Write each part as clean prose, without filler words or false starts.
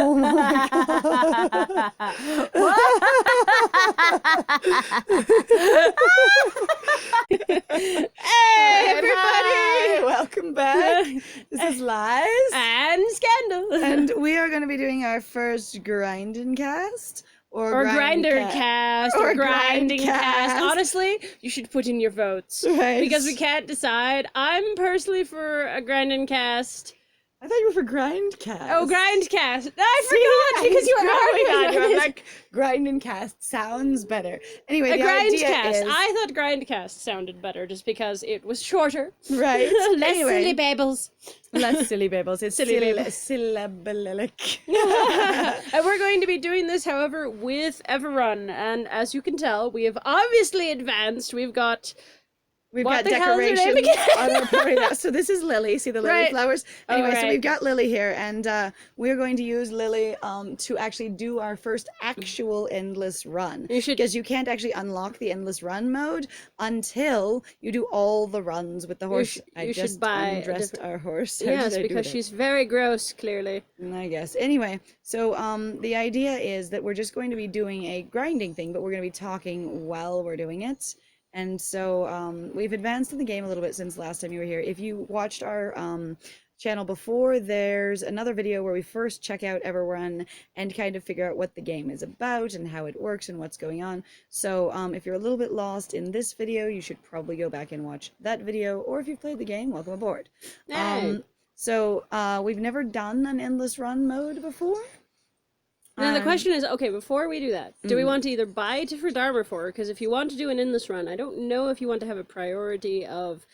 Oh my god. Hey, everybody! Hi, welcome back. This is Lies. And Scandal. And we are going to be doing our first Grindingcast. Or Grindercast, or Grindingcast. Grindcast. Honestly, you should put in your votes. Right. Because we can't decide. I'm personally for a Grindingcast. I thought you were for Grindcast. Oh, Grindcast. I forgot because you were growing arguing on you. I'm on like, Grindingcast sounds better. Anyway, a the idea Grindcast. is... I thought Grindcast sounded better just because it was shorter. Right. Less Anyway. silly babbles. Less silly babbles. It's Silly babbles. syllabilic. And we're going to be doing this, however, with Everrun. And as you can tell, we have obviously advanced. We've got Got the hell is her name decorations again? on our party now. So this is Lily. See the lily Right. flowers? Oh, Anyway, so right. we've got Lily here, and we're going to use Lily to actually do our first actual endless run. You should- Because you can't actually unlock the endless run mode until you do all the runs with the horse. you I should just buy a undressed different- our horse. How Yes, did I do because that? she's very gross, clearly. I guess. Anyway, so the idea is that we're just going to be doing a grinding thing, but we're going to be talking while we're doing it. And so we've advanced in the game a little bit since last time you were here. If you watched our channel before, there's another video where we first check out Everrun and kind of figure out what the game is about and how it works and what's going on. So if you're a little bit lost in this video, you should probably go back and watch that video. Or if you've played the game, welcome aboard. Hey. So we've never done an endless run mode before. Now the question is, okay, before we do that, do we Mm. want to either buy different armor for her? Because if you want to do an endless run, I don't know if you want to have a priority of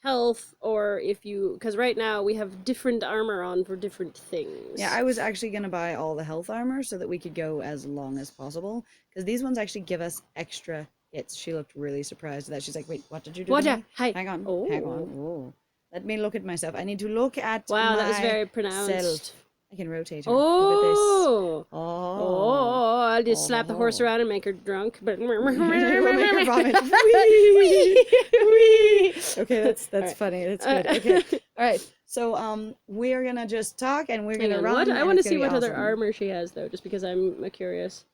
health or if you... Because right now we have different armor on for different things. Yeah, I was actually going to buy all the health armor so that we could go as long as possible. Because these ones actually give us extra hits. She looked really surprised at that. She's like, wait, what did you do? What? to me? Hi. Hang on. Oh. Hang on. Oh. Let me look at myself. I need to look at Wow, that was very myself. pronounced. I can rotate her. Look at this. Oh! Oh. Oh, I'll just slap the horse Oh. around and make her drunk. But We'll make her vomit. Wee, wee. Okay, that's Alright. funny. That's good. Okay. All right. So we're gonna just talk and we're Hang gonna on, run. what? I and want to it's see gonna what be other awesome. armor she has, though, just because I'm a curious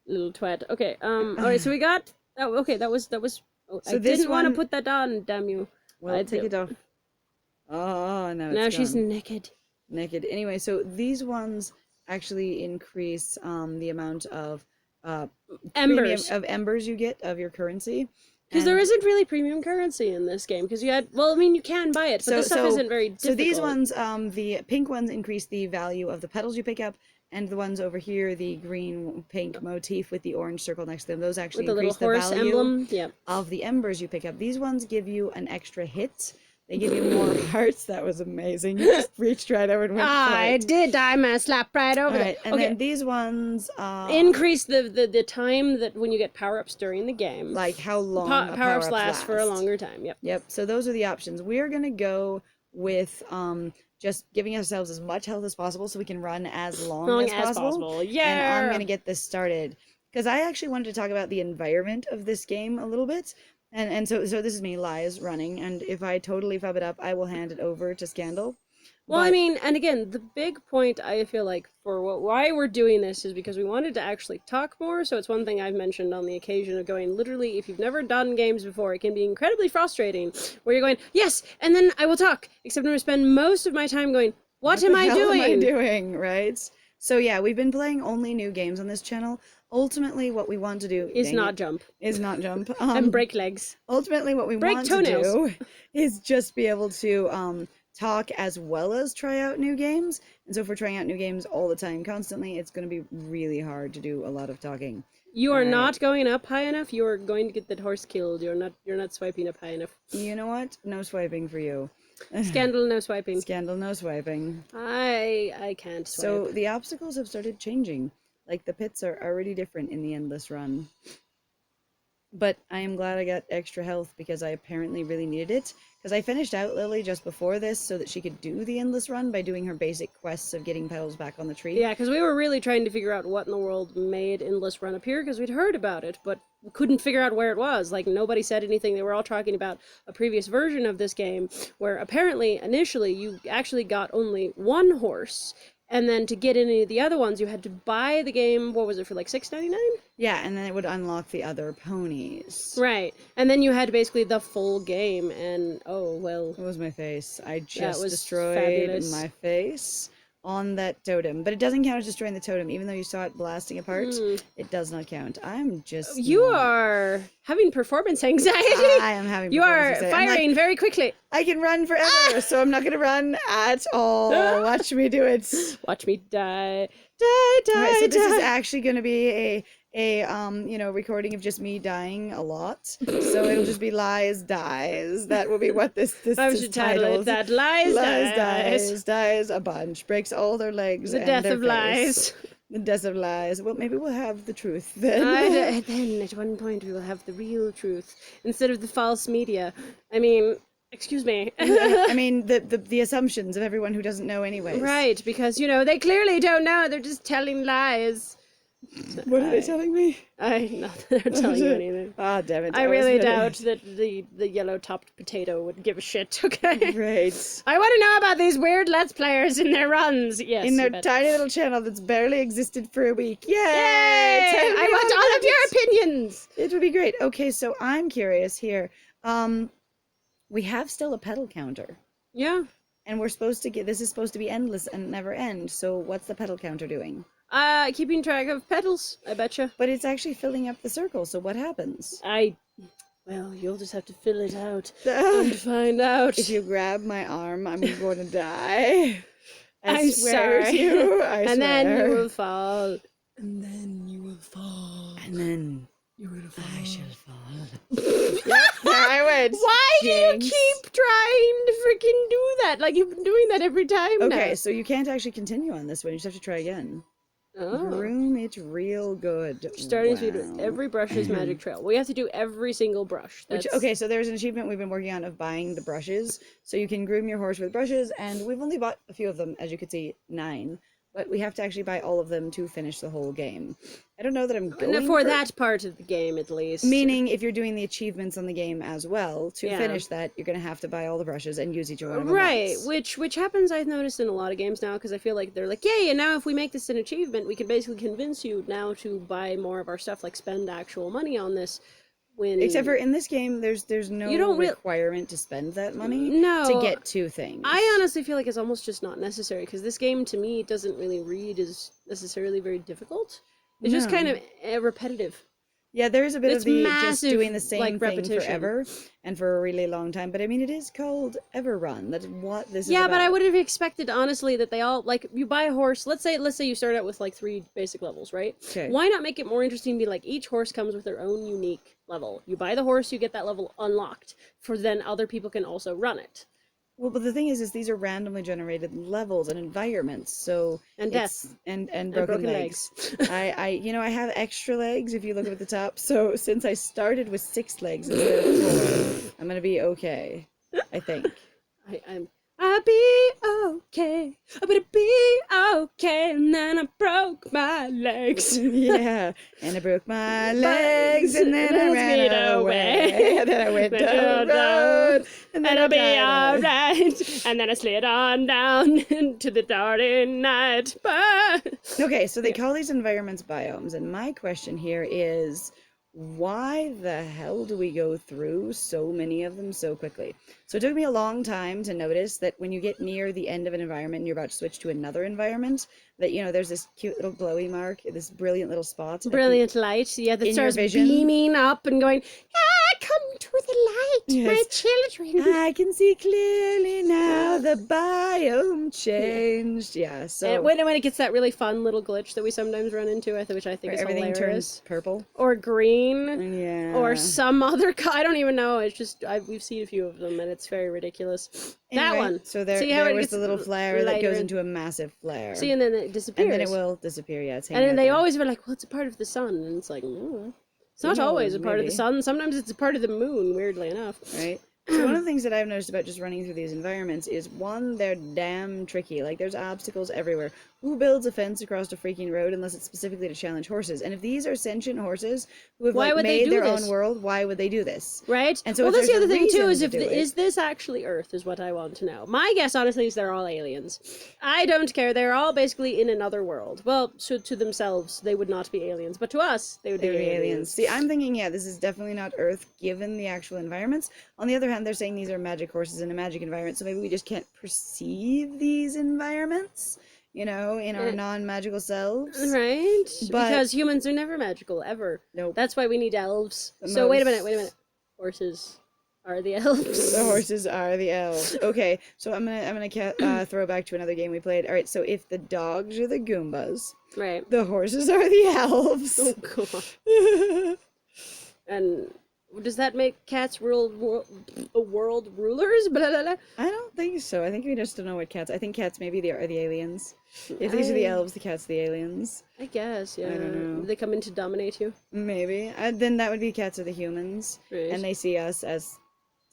little twat. Okay, alright, so we got... Oh, okay, that was... Oh, So I this didn't want to one- put that on, damn you. Well, I take do- it off. Oh, no, Now it's she's gone. naked. Naked. Anyway, so these ones actually increase the amount of Embers. premium, of embers you get of your currency. Because there And isn't really premium currency in this game. Because you had... Well, I mean, you can buy it, but this stuff isn't very difficult. So these ones, the pink ones increase the value of the petals you pick up, and the ones over here, the green pink motif with the orange circle next to them, those actually With the little increase the horse value emblem. Yeah. of the embers you pick up. These ones give you an extra hit. They give you more hearts. That was amazing. You just reached right over and went for I it. did. I slapped right over Alright, there. and Okay. then these ones Increase the time that when you get power-ups during the game. like how long a Power-ups power-up last for a lasts. longer time. Yep. Yep. So those are the options. We're gonna go with just giving ourselves as much health as possible so we can run as long, as possible. Yeah. And I'm gonna get this started because I actually wanted to talk about the environment of this game a little bit. And so this is me, Lies, running, and if I totally fub it up, I will hand it over to Scandal. Well, I But- mean, and again, the big point I feel like for why we're doing this is because we wanted to actually talk more. So it's one thing I've mentioned on the occasion of going, literally, if you've never done games before, it can be incredibly frustrating where you're going, yes, and then I will talk. Except I'm going to spend most of my time going, what am the I hell doing? am I doing, right? So yeah, we've been playing only new games on this channel. Ultimately, what we want to do Is dang not it, jump is not jump. and break legs. Ultimately, what we Break want toenails. to do is just be able to talk as well as try out new games. And so if we're trying out new games all the time, constantly, it's going to be really hard to do a lot of talking. You are Right. not going up high enough. You are going to get that horse killed. You're not swiping up high enough. You know what? No swiping for you. Scandal, no swiping. Scandal, no swiping. I can't swipe. So the obstacles have started changing. Like the pits are already different in the endless run. but I am glad I got extra health because I apparently really needed it. Because I finished out Lily just before this so that she could do the endless run by doing her basic quests of getting petals back on the tree. Yeah, because we were really trying to figure out what in the world made Endless Run appear, because we'd heard about it, but couldn't figure out where it was. Like, nobody said anything. They were all talking about a previous version of this game, where apparently, initially, you actually got only one horse, and then to get any of the other ones, you had to buy the game, what was it, for like $6.99? Yeah, and then it would unlock the other ponies. Right. And then you had basically the full game, and oh, well. What was my face? I That just was destroyed fabulous. my face on that totem. But it doesn't count as destroying the totem. Even though you saw it blasting apart, it does not count. I'm just You not- are having performance anxiety. I am having You performance are anxiety. I'm like, firing very quickly. I can run forever, so I'm not going to run at all. Watch me do it. Watch me die. All right, so this is actually going to be a recording of just me dying a lot. So it'll just be lies, dies. That will be what this I is should title it titled. that. Lies, Dies a bunch, breaks all their legs. The and death their of face. lies. The death of lies. Well, maybe we'll have the truth then. Then at one point we will have the real truth instead of the false media. I mean, excuse me. I mean, the assumptions of everyone who doesn't know anyways. Right, because, they clearly don't know. They're just telling lies. What are they telling me? Not that they're telling you anything. Ah, damn it. I really doubt that the yellow-topped potato would give a shit, okay? Right. I want to know about these weird Let's Players in their runs. Yes, In their you bet. tiny little channel that's barely existed for a week. Yay! Yay! Tell me I want all of your opinions. It would be great. Okay, so I'm curious here. We have still a pedal counter. Yeah. And we're supposed to this is supposed to be endless and never end. So what's the pedal counter doing? Keeping track of petals, I betcha. But it's actually filling up the circle, so what happens? Well, you'll just have to fill it out and find out. If you grab my arm, I'm going to die. I'm swear sorry. to you, I and then swear. you will fall. And then you will fall. I shall fall. Yep, there I went. Why do you Jinx. keep trying to freaking do that? Like, you've been doing that every time now. Okay, so you can't actually continue on this one. You just have to try again. Oh. Groom it real good. Starting speed with Wow. every brush is magic trail. We have to do every single brush. Okay, so there's an achievement we've been working on of buying the brushes. So you can groom your horse with brushes, and we've only bought a few of them, as you can see, 9. But we have to actually buy all of them to finish the whole game. I don't know that I'm going for that part of the game, at least. Meaning, if you're doing the achievements on the game as well, to Yeah. finish that, you're going to have to buy all the brushes and use each one of them Right, once. which happens, I've noticed, in a lot of games now, because I feel like they're like, yay, and now if we make this an achievement, we can basically convince you now to buy more of our stuff, like spend actual money on this. Except for in this game, there's no You don't requirement to spend that money No. to get 2 things. I honestly feel like it's almost just not necessary, because this game, to me, doesn't really read as necessarily very difficult. It's just No. kind of repetitive. Yeah, there is a bit It's of the just massive, doing the same like, thing repetition. forever and for a really long time. But I mean, it is called Everrun. That's what this is Yeah, about. but I would have expected, honestly, that they all, like, you buy a horse, let's say you start out with, like, 3 basic levels, right? Okay. Why not make it more interesting to be, like, each horse comes with their own unique level. You buy the horse, you get that level unlocked, for then other people can also run it. Well, but the thing is these are randomly generated levels and environments, so And it's- death. and broken legs. I have extra legs if you look up at the top. So since I started with 6 legs instead of 4, I'm gonna be okay. I think. I'll be okay. I'm gonna be okay. And then I broke my legs. Yeah, and I broke my legs, and then I Speed ran away, and then I went down the road, and then I'll be I died. alright. And then I slid on down into the dark night. Okay, so they call these environments biomes, and my question here is, why the hell do we go through so many of them so quickly? So it took me a long time to notice that when you get near the end of an environment and you're about to switch to another environment, that, there's this cute little glowy mark, this brilliant little spot. Brilliant light, yeah, that In your starts vision. beaming up and going, come to the light, my Yes. children. I can see clearly now the biome changed. Yeah, so And when it gets that really fun little glitch that we sometimes run into, which I think where is everything hilarious. turns purple. Or green. Yeah. Or some other I don't even know. It's just we've seen a few of them, and it's very ridiculous. That Anyway, one. So there See how it was gets the little flare that lighter goes and- into a massive flare. See, and then it disappears. And then it will disappear. Yeah, it's And hanging then out they there. always were like, "Well, it's a part of the sun," and it's like, It's not always knows, a part of the maybe. sun. Sometimes it's a part of the moon, weirdly enough. Right? So one of the things that I've noticed about just running through these environments is, one, they're damn tricky. Like, there's obstacles everywhere. Who builds a fence across a freaking road unless it's specifically to challenge horses? And if these are sentient horses who have Why like would they made do their this? own world, why would they do this? Right? And so well, if that's the there's other a thing too. reason Is to if do it, is this actually Earth? Is what I want to know. My guess, honestly, is they're all aliens. I don't care. They're all basically in another world. Well, so to themselves, they would not be aliens, but to us, they would they be would be aliens. aliens. See, I'm thinking, yeah, this is definitely not Earth given the actual environments. On the other hand, they're saying these are magic horses in a magic environment, so maybe we just can't perceive these environments, in our non-magical selves. Right? But Because humans are never magical, ever. nope. That's why we need elves. The So wait a most- minute. Horses are the elves. The horses are the elves. Okay, so I'm gonna throw back to another game we played. All right, so if the dogs are the Goombas, Right. the horses are the elves. Oh, God. And does that make cats world rulers? Blah, blah, blah. I don't think so. I think we just don't know what cats. I think cats maybe are the aliens. If these are the elves, the cats the aliens. I guess, yeah. I don't know. They come in to dominate you. Maybe. Then that would be cats are the humans, Right. and they see us as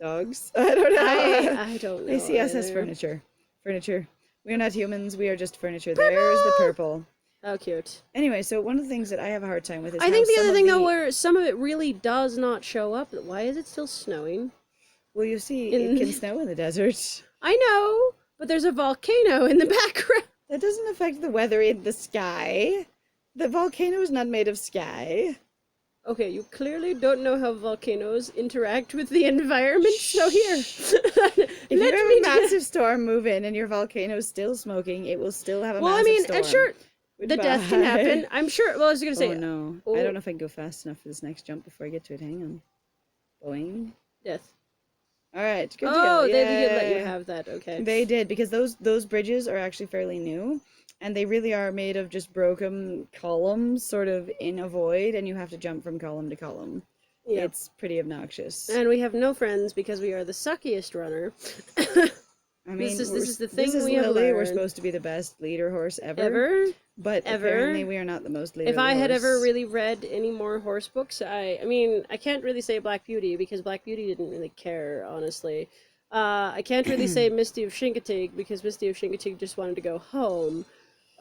dogs. I don't know. I don't know. They see us as either. furniture. Furniture. We are not humans. We are just furniture. There's the purple. How cute. Anyway, so one of the things that I have a hard time with is I think how the some other of thing, though, where some of it really does not show up, why is it still snowing? Well, you see, in- it can snow in the desert. I know, but there's a volcano in the background. That doesn't affect the weather in the sky. The volcano is not made of sky. Okay, you clearly don't know how volcanoes interact with the environment, so here. If you have a massive storm move in and your volcano's still smoking, it will still have a Well, I massive mean, storm. and sure, the death can Goodbye. happen. I'm sure. Well, I was gonna say, Oh no. I Oh. don't know if I can go fast enough for this next jump before I get to it. Hang on. Boing. death. Alright, good Oh, deal. they did let you Yay. have that. Okay. They did, because those bridges are actually fairly new, and they really are made of just broken columns sort of in a void, and you have to jump from column to column. Yeah. It's pretty obnoxious. And we have no friends because we are the suckiest runner. I mean, this is the thing this is we have Lily. We're learned. supposed to be the best leader horse ever. Ever? But Ever? apparently we are not the most leader If I had horse. ever really read any more horse books, I mean, I can't really say Black Beauty because Black Beauty didn't really care, honestly. I can't really say Misty of Shinkatig because Misty of Shinkatig just wanted to go home.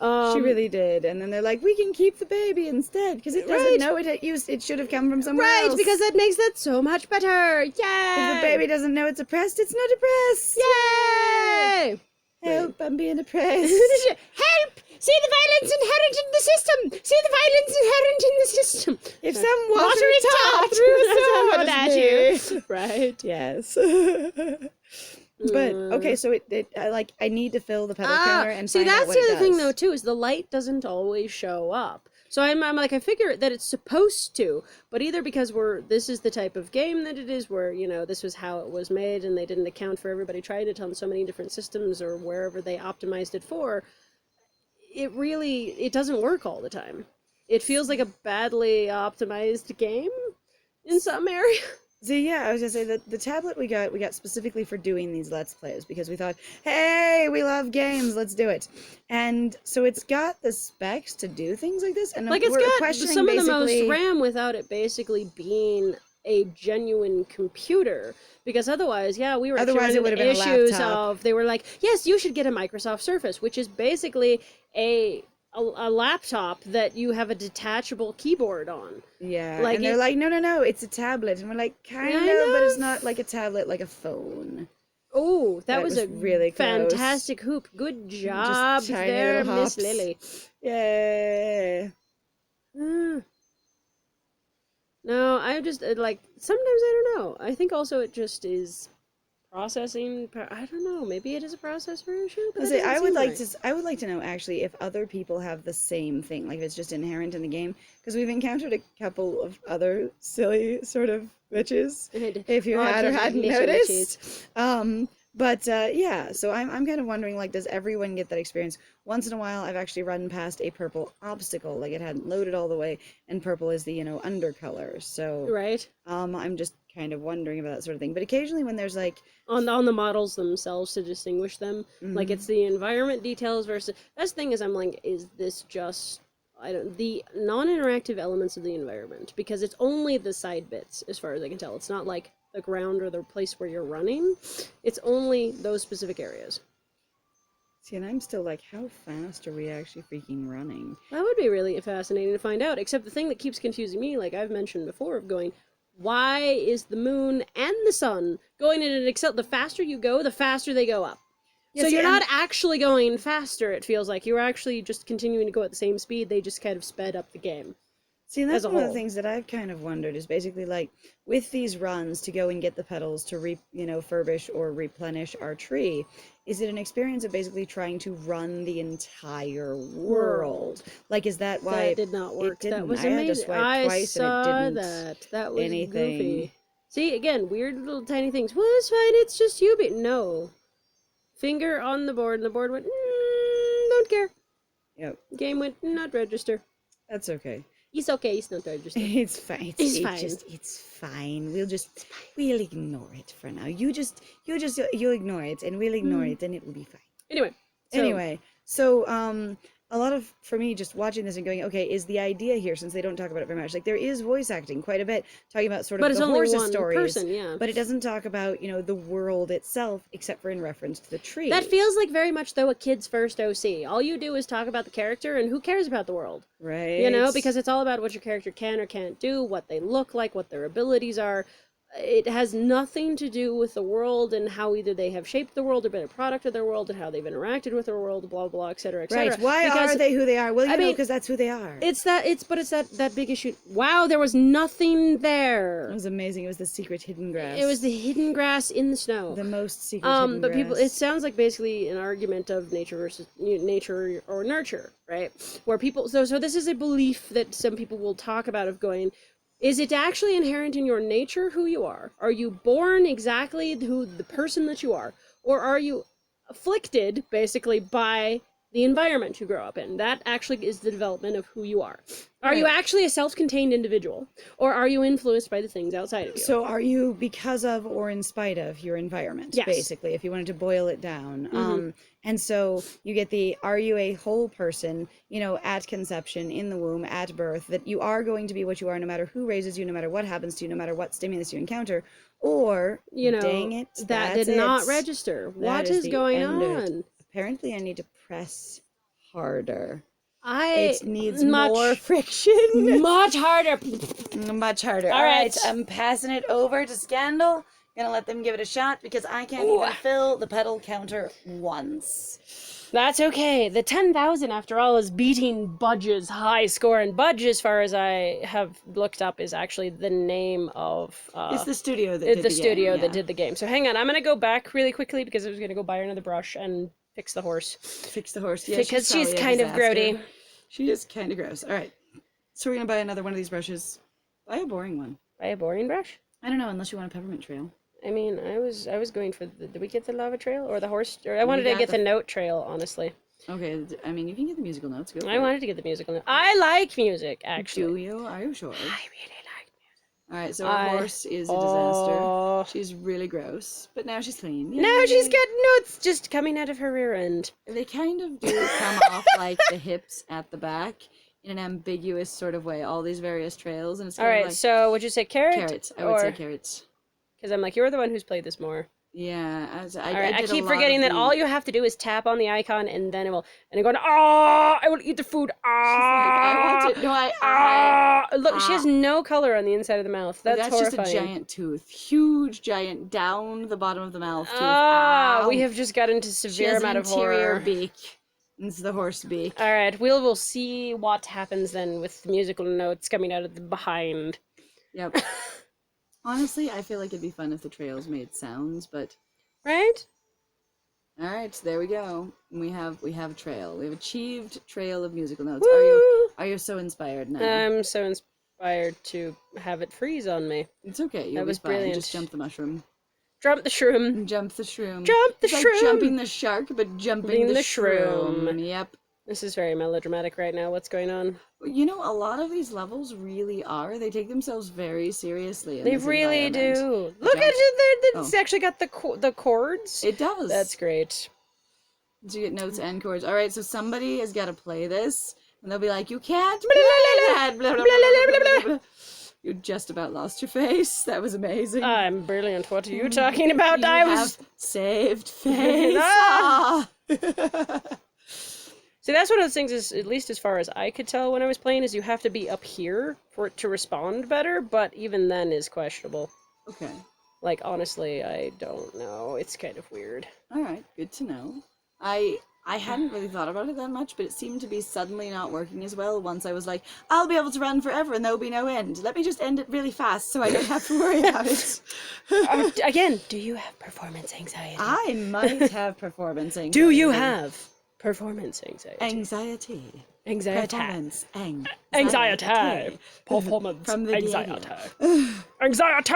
She really did, and then they're like, "We can keep the baby instead because it doesn't Right. know it should have come from somewhere Right, else. because that makes that so much better. Yay! If the baby doesn't know it's oppressed, it's not oppressed. Yay! Help! I'm being oppressed. Help! See the violence inherent in the system! See the violence inherent in the system! If some water Watery tart tart through through a someone sword at you. Right. Yes. But okay, so I need to fill the pedal counter and see, find out that's what the it other thing, does. though, too, is the light doesn't always show up. So I'm like, I figure that it's supposed to, but either because this is the type of game that it is, where, this was how it was made, and they didn't account for everybody trying it on so many different systems, or wherever they optimized it for, it doesn't work all the time. It feels like a badly optimized game in some area. So yeah, I was gonna say that the tablet we got specifically for doing these Let's Plays because we thought, hey, we love games, let's do it. And so it's got the specs to do things like this, and Like, it's we're got questioning some of the most basically- RAM without it basically being a genuine computer. Because otherwise, yeah, we were Otherwise, it would have been a issues laptop. of, they were like, yes, you should get a Microsoft Surface, which is basically a laptop that you have a detachable keyboard on. Yeah, Like and they're like, no, it's a tablet, and we're like, kind of, but it's not like a tablet, like a phone. Oh, that was a really close. fantastic hoop. Good job tiny there, little Miss hops. Lily. Yay! No, I just like, sometimes I don't know. I think also it just is processing. I don't know. Maybe it is a processor issue. But that I doesn't would seem like right. to. I would like to know actually if other people have the same thing, like if it's just inherent in the game, because we've encountered a couple of other silly sort of bitches. If you had or hadn't noticed. But yeah, so I'm kind of wondering, like, does everyone get that experience? Once in a while, I've actually run past a purple obstacle, like it hadn't loaded all the way, and purple is the undercolor. So Right. I'm just kind of wondering about that sort of thing. But occasionally, when there's like On the models themselves to distinguish them, like it's the environment details versus. That's the thing is, I'm like, is this just the non-interactive elements of the environment, because it's only the side bits as far as I can tell. It's not like the ground or the place where you're running. It's only those specific areas. See, and I'm still like, how fast are we actually freaking running? That would be really fascinating to find out, except the thing that keeps confusing me, like I've mentioned before, of going, why is the moon and the sun going in an the faster you go, the faster they go up? Yeah, so see, you're not actually going faster, it feels like. You're actually just continuing to go at the same speed. They just kind of sped up the game. See, and that's as a one of the whole. things that I've kind of wondered is basically like with these runs to go and get the petals to furbish or replenish our tree, is it an experience of basically trying to run the entire world? Like, is that why That did not work? it didn't? That was I had to amazing. swipe I twice and it saw didn't that. That was anything. goofy. See, again, weird little tiny things. Well, it's fine. It's just you. No. Finger on the board, and the board went, don't care. Yep. Game went, not register. That's okay. It's okay. It's not registered. It's fine. It's fine. It's fine. We'll ignore it for now. You ignore it, and we'll ignore it, and it will be fine. Anyway. So a lot of, for me, just watching this and going, okay, is the idea here, since they don't talk about it very much, like there is voice acting quite a bit, talking about sort of the horses stories, person, yeah. but it doesn't talk about, the world itself, except for in reference to the tree. That feels like very much, though, a kid's first OC. All you do is talk about the character, and who cares about the world? Right. Because it's all about what your character can or can't do, what they look like, what their abilities are. It has nothing to do with the world and how either they have shaped the world or been a product of their world and how they've interacted with their world, blah, blah, et cetera, et cetera. Right. Why are they who they are? Well, because that's who they are. It's that big issue. Wow, there was nothing there. It was amazing. It was the secret hidden grass. It was the hidden grass in the snow. The most secret hidden but grass. it sounds like basically an argument of nature versus nature or nurture, right? Where people, so this is a belief that some people will talk about of going, is it actually inherent in your nature who you are? Are you born exactly the person that you are? Or are you afflicted, basically, by the environment you grow up in? That actually is the development of who you are. Are you actually a self-contained individual? Or are you influenced by the things outside of you? So are you because of or in spite of your environment, yes. basically, if you wanted to boil it down. And so you get are you a whole person, at conception, in the womb, at birth, that you are going to be what you are no matter who raises you, no matter what happens to you, no matter what stimulus you encounter, or, dang it, that did not register. What is going on? Apparently I need to press harder. It needs more friction. Much harder. Much harder. All right. I'm passing it over to Scandal. Gonna let them give it a shot because I can't even fill the pedal counter once. That's okay. The 10,000, after all, is beating Budge's high score. And Budge, as far as I have looked up, is actually the name of... it's the studio that did the game. studio that did the game. So hang on. I'm going to go back really quickly because I was going to go buy her another brush and fix the horse. Fix the horse, yeah. Because she's kind of grody. She is kind of gross. All right. So we're going to buy another one of these brushes. Buy a boring one. Buy a boring brush? I don't know, unless you want a peppermint trail. I mean, I was going for did we get the lava trail or the horse? Or I wanted to get the note trail, honestly. Okay, I mean, you can get the musical notes. Go for I wanted to get the musical note. I like music, actually. Do you? Are you sure? I really like music. All right, so our horse is a disaster. She's really gross, but now she's clean. Yay. Now she's got notes just coming out of her rear end. They kind of do come off like the hips at the back in an ambiguous sort of way. All these various trails, and it's kind all right. Like so would you say carrot? Carrots. I would say carrots. Because I'm like, you're the one who's played this more. Yeah. I keep forgetting that all you have to do is tap on the icon, and then it will, and you're going, I will eat the food. I want to. No, look, she has no color on the inside of the mouth. That's horrifying. Just a giant tooth, huge, giant, down the bottom of the mouth. Tooth. We have just got into severe amount of horror. Interior beak. It's the horse beak. All right, we'll see what happens then with the musical notes coming out of the behind. Yep. Honestly, I feel like it'd be fun if the trails made sounds, but... Right? Alright, there we go. We have a trail. We have achieved trail of musical notes. Woo! Are you so inspired now? I'm so inspired to have it freeze on me. It's okay, That was brilliant. Just jump the mushroom. Jump the shroom. Jump the shroom. Jump the it's shroom! Like jumping the shark, but jumping the shroom. Yep. This is very melodramatic right now. What's going on? You know, a lot of these levels really are. They take themselves very seriously. They really do. Look at it. It's actually got the chords. It does. That's great. So you get notes and chords. All right, so somebody has got to play this. And they'll be like, you can't play that. Blah, blah, blah, blah, blah, blah. You just about lost your face. That was amazing. I'm brilliant. What are you talking about? You I have was saved face. Ah! See, that's one of those things is, at least as far as I could tell when I was playing, is you have to be up here for it to respond better, but even then is questionable. Okay. Like, honestly, I don't know. It's kind of weird. All right. Good to know. I hadn't really thought about it that much, but it seemed to be suddenly not working as well once I was like, I'll be able to run forever and there'll be no end. Let me just end it really fast so I don't have to worry about it. Again, do you have performance anxiety? I might have performance anxiety. Do you have performance anxiety? Anxiety. Anxiety. Performance Anxiety. Performance From the anxiety. Anxiety!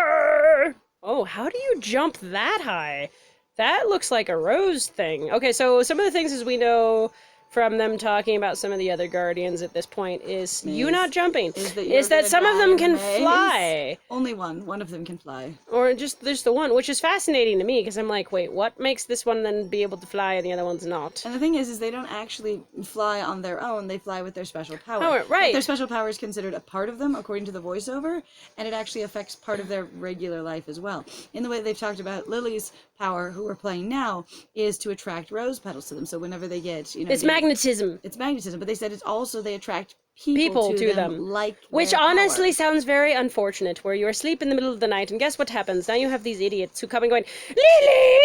Oh, how do you jump that high? That looks like a rose thing. Okay, so some of the things as we know from them talking about some of the other guardians at this point is you not jumping. Is that some of them can fly. Only one. One of them can fly. Or just there's the one, which is fascinating to me because I'm like, wait, what makes this one then be able to fly and the other one's not? And the thing is they don't actually fly on their own. They fly with their special power. Right. But their special power is considered a part of them according to the voiceover, and it actually affects part of their regular life as well. In the way they've talked about Lily's power, who we're playing now, is to attract rose petals to them. So whenever they get, it's magnetism. It's magnetism, but they said it's also they attract people to them. like which honestly sounds very unfortunate, where you're asleep in the middle of the night, and guess what happens? Now you have these idiots who come and going, Lily!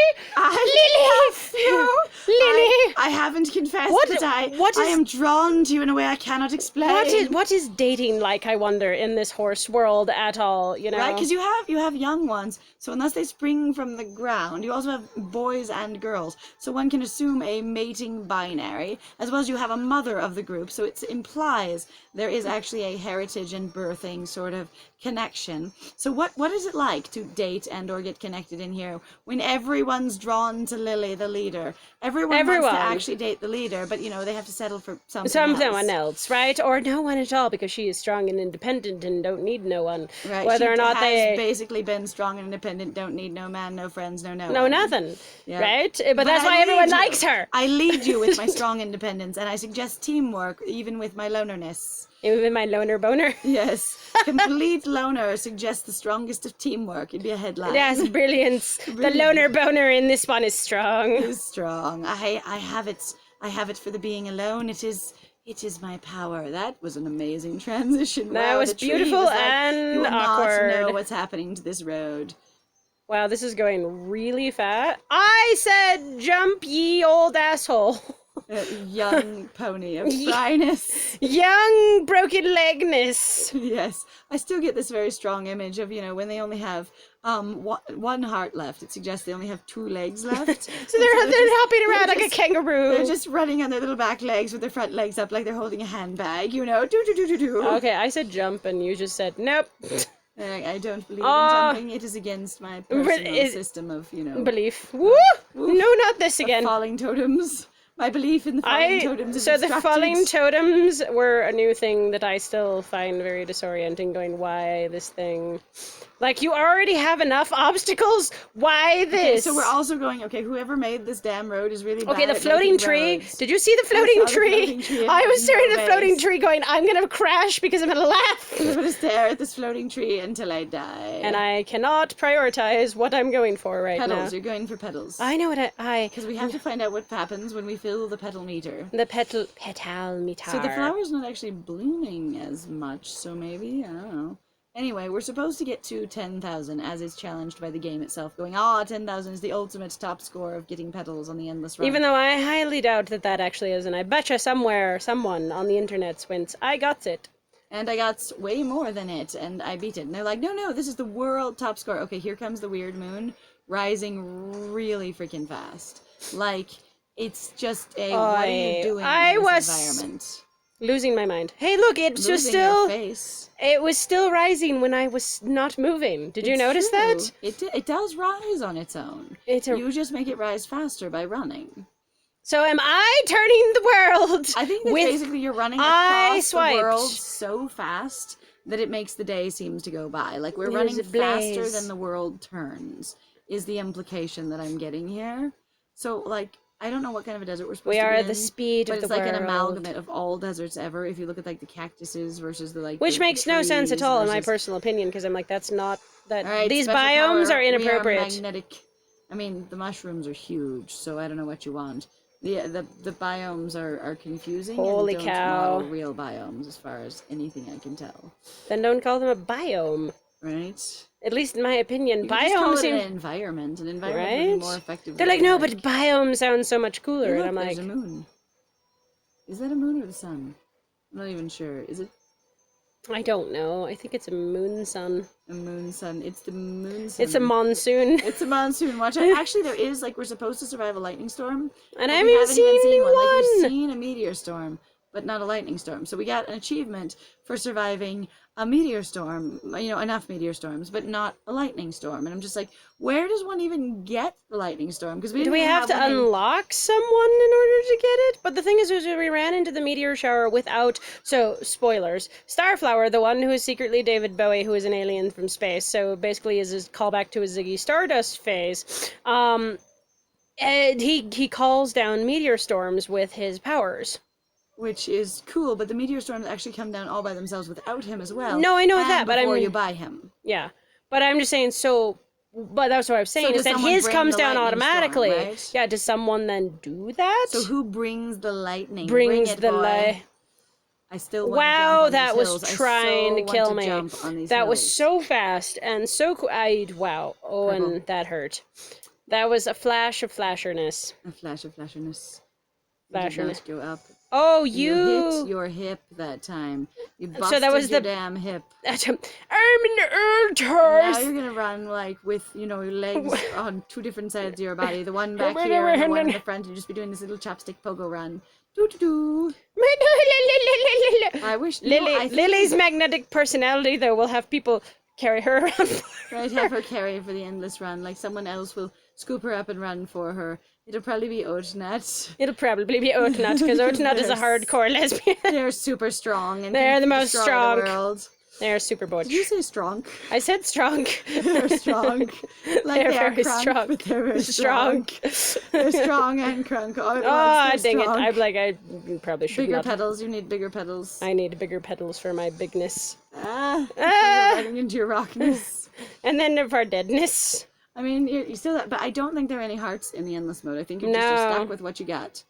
Lily! I haven't confessed that I am drawn to you in a way I cannot explain. What is dating like, I wonder, in this horse world at all, you know? Right, because you have young ones, so unless they spring from the ground, you also have boys and girls, so one can assume a mating binary, as well as you have a mother of the group, so it implies there is actually a heritage and birthing sort of connection. So what is it like to date and or get connected in here when everyone's drawn to Lily, the leader? Everyone wants to actually date the leader, but you know they have to settle for someone else, right? Or no one at all, because she is strong and independent and don't need no one. Right. Whether she or not has basically been strong and independent, don't need no man, no friends, no nothing. Yeah. Right? But that's I why everyone likes her. I lead you with my strong independence, and I suggest teamwork even with my lonerness. Even my loner boner? Yes. Complete loner suggests the strongest of teamwork. It'd be a headline. Yes, brilliant. The loner boner in this one is strong. It is strong. I have it. I have it for the being alone. It is my power. That was an amazing transition. That was beautiful was like, and you will awkward. not know what's happening to this road. Wow, this is going really fast. I said, jump, ye old asshole. Young pony of dryness. Young broken legness. Yes. I still get this very strong image of, when they only have one heart left. It suggests they only have 2 legs left. So they're hopping around like a kangaroo. They're just running on their little back legs with their front legs up like they're holding a handbag, Do. Okay, I said jump and you just said nope. I don't believe in jumping. It is against my personal system of, belief. Woo! No, not this again. Falling totems. My belief in the falling totems is the falling totems were a new thing that I still find very disorienting, going, why this thing? Like, you already have enough obstacles, why this? Okay, so we're also going, whoever made this damn road is really bad. Okay, the floating tree. Roads. Did you see the floating tree? I was staring at the floating tree going, I'm gonna crash because I'm gonna laugh. I'm gonna stare at this floating tree until I die. And I cannot prioritize what I'm going for right now. Petals, you're going for petals. I know what because we have to find out what happens when we fill the petal meter. The petal meter. So the flower's not actually blooming as much, so maybe, I don't know. Anyway, we're supposed to get to 10,000, as is challenged by the game itself, going, 10,000 is the ultimate top score of getting petals on the endless run. Even though I highly doubt that actually is, and I betcha someone on the internet went, I got it. And I got way more than it, and I beat it. And they're like, no, this is the world top score. Okay, here comes the weird moon, rising really freaking fast. Like, it's just what are you doing in this environment? Losing my mind. Hey, look, it was still rising when I was not moving. Did you notice that? It does rise on its own. You just make it rise faster by running. So am I turning the world? I think that basically you're running across the world so fast that it makes the day seems to go by. Like we're running faster than the world turns is the implication that I'm getting here. So like I don't know what kind of a desert we're supposed We to be are in. the speed but of the it's like world. an amalgamate of all deserts ever. If you look at like the cactuses versus the like, Which makes no sense at trees all in my versus... personal opinion, because I'm like, that's not that. All right, These special biomes power. are We inappropriate. are magnetic. I mean, the mushrooms are huge, so I don't know what you want. The biomes are confusing. Holy and don't cow. model real biomes as far as anything I can tell. Then don't call them a biome. Right? At least in my opinion, You could just call biomes it seem... an environment. An environment would Right? be more effective. They're like, no, but biome sounds so much cooler. Hey, look, and I'm there's like, a moon. Is that a moon or the sun? I'm not even sure. Is it I don't know. I think it's a moon sun. a moon sun? It's the moon sun. It's a monsoon. It's a monsoon. Watch out. Actually, there is, like, we're supposed to survive a lightning storm. And I but we haven't haven't even seen one. Like, we've one. seen a meteor storm, but not a lightning storm. So we got an achievement for surviving a meteor storm, you know, enough meteor storms, but not a lightning storm. And I'm just like, where does one even get the lightning storm? Because Do we have to unlock someone in order to get it? But the thing is we ran into the meteor shower without... So, spoilers. Starflower, the one who is secretly David Bowie, who is an alien from space, so basically is a callback to his Ziggy Stardust phase, and he calls down meteor storms with his powers. Which is cool, but the meteor storms actually come down all by themselves without him as well. No, I know that, but before you buy him. Yeah, but I'm just saying, so... But that's what I was saying, is that his comes down automatically. Storm, right? Yeah, does someone then do that? So who brings the lightning? Brings Bring it, the boy. I still want Wow, to jump on that these was hills. trying to kill me. That was hills. so fast and so cool. Wow. Oh, Purple. and that hurt. That was a flash of flasherness. A flash of flasherness. Flasherness. Go up. Oh, You hit your hip that time. You busted So that was your the damn hip. I'm in the earth. Now you're gonna run like with, you know, your legs on two different sides of your body. The one back here and the one in the front. You just be doing this little chopstick pogo run. Doo doo doo. I wish Lily's magnetic personality, though, will have people carry her around. Right, have her carry for the endless run. Like someone else will scoop her up and run for her. It'll probably be Oatnut. It'll probably be Oatnut, because Oatnut is a hardcore lesbian. They're super strong. And They're the most strong. In the world. They're super butch. Did you say strong? I said strong. They're strong. Like they're they are very crunk, strong. but they're very strong. They're strong and crunk. All Dang it. I'm like, I probably should bigger not. pedals. You need bigger pedals. I need bigger pedals for my bigness. You're running into your rockness. And then for deadness. I mean, you still that, but I don't think there are any hearts in the endless mode. I think you're just stuck with what you got.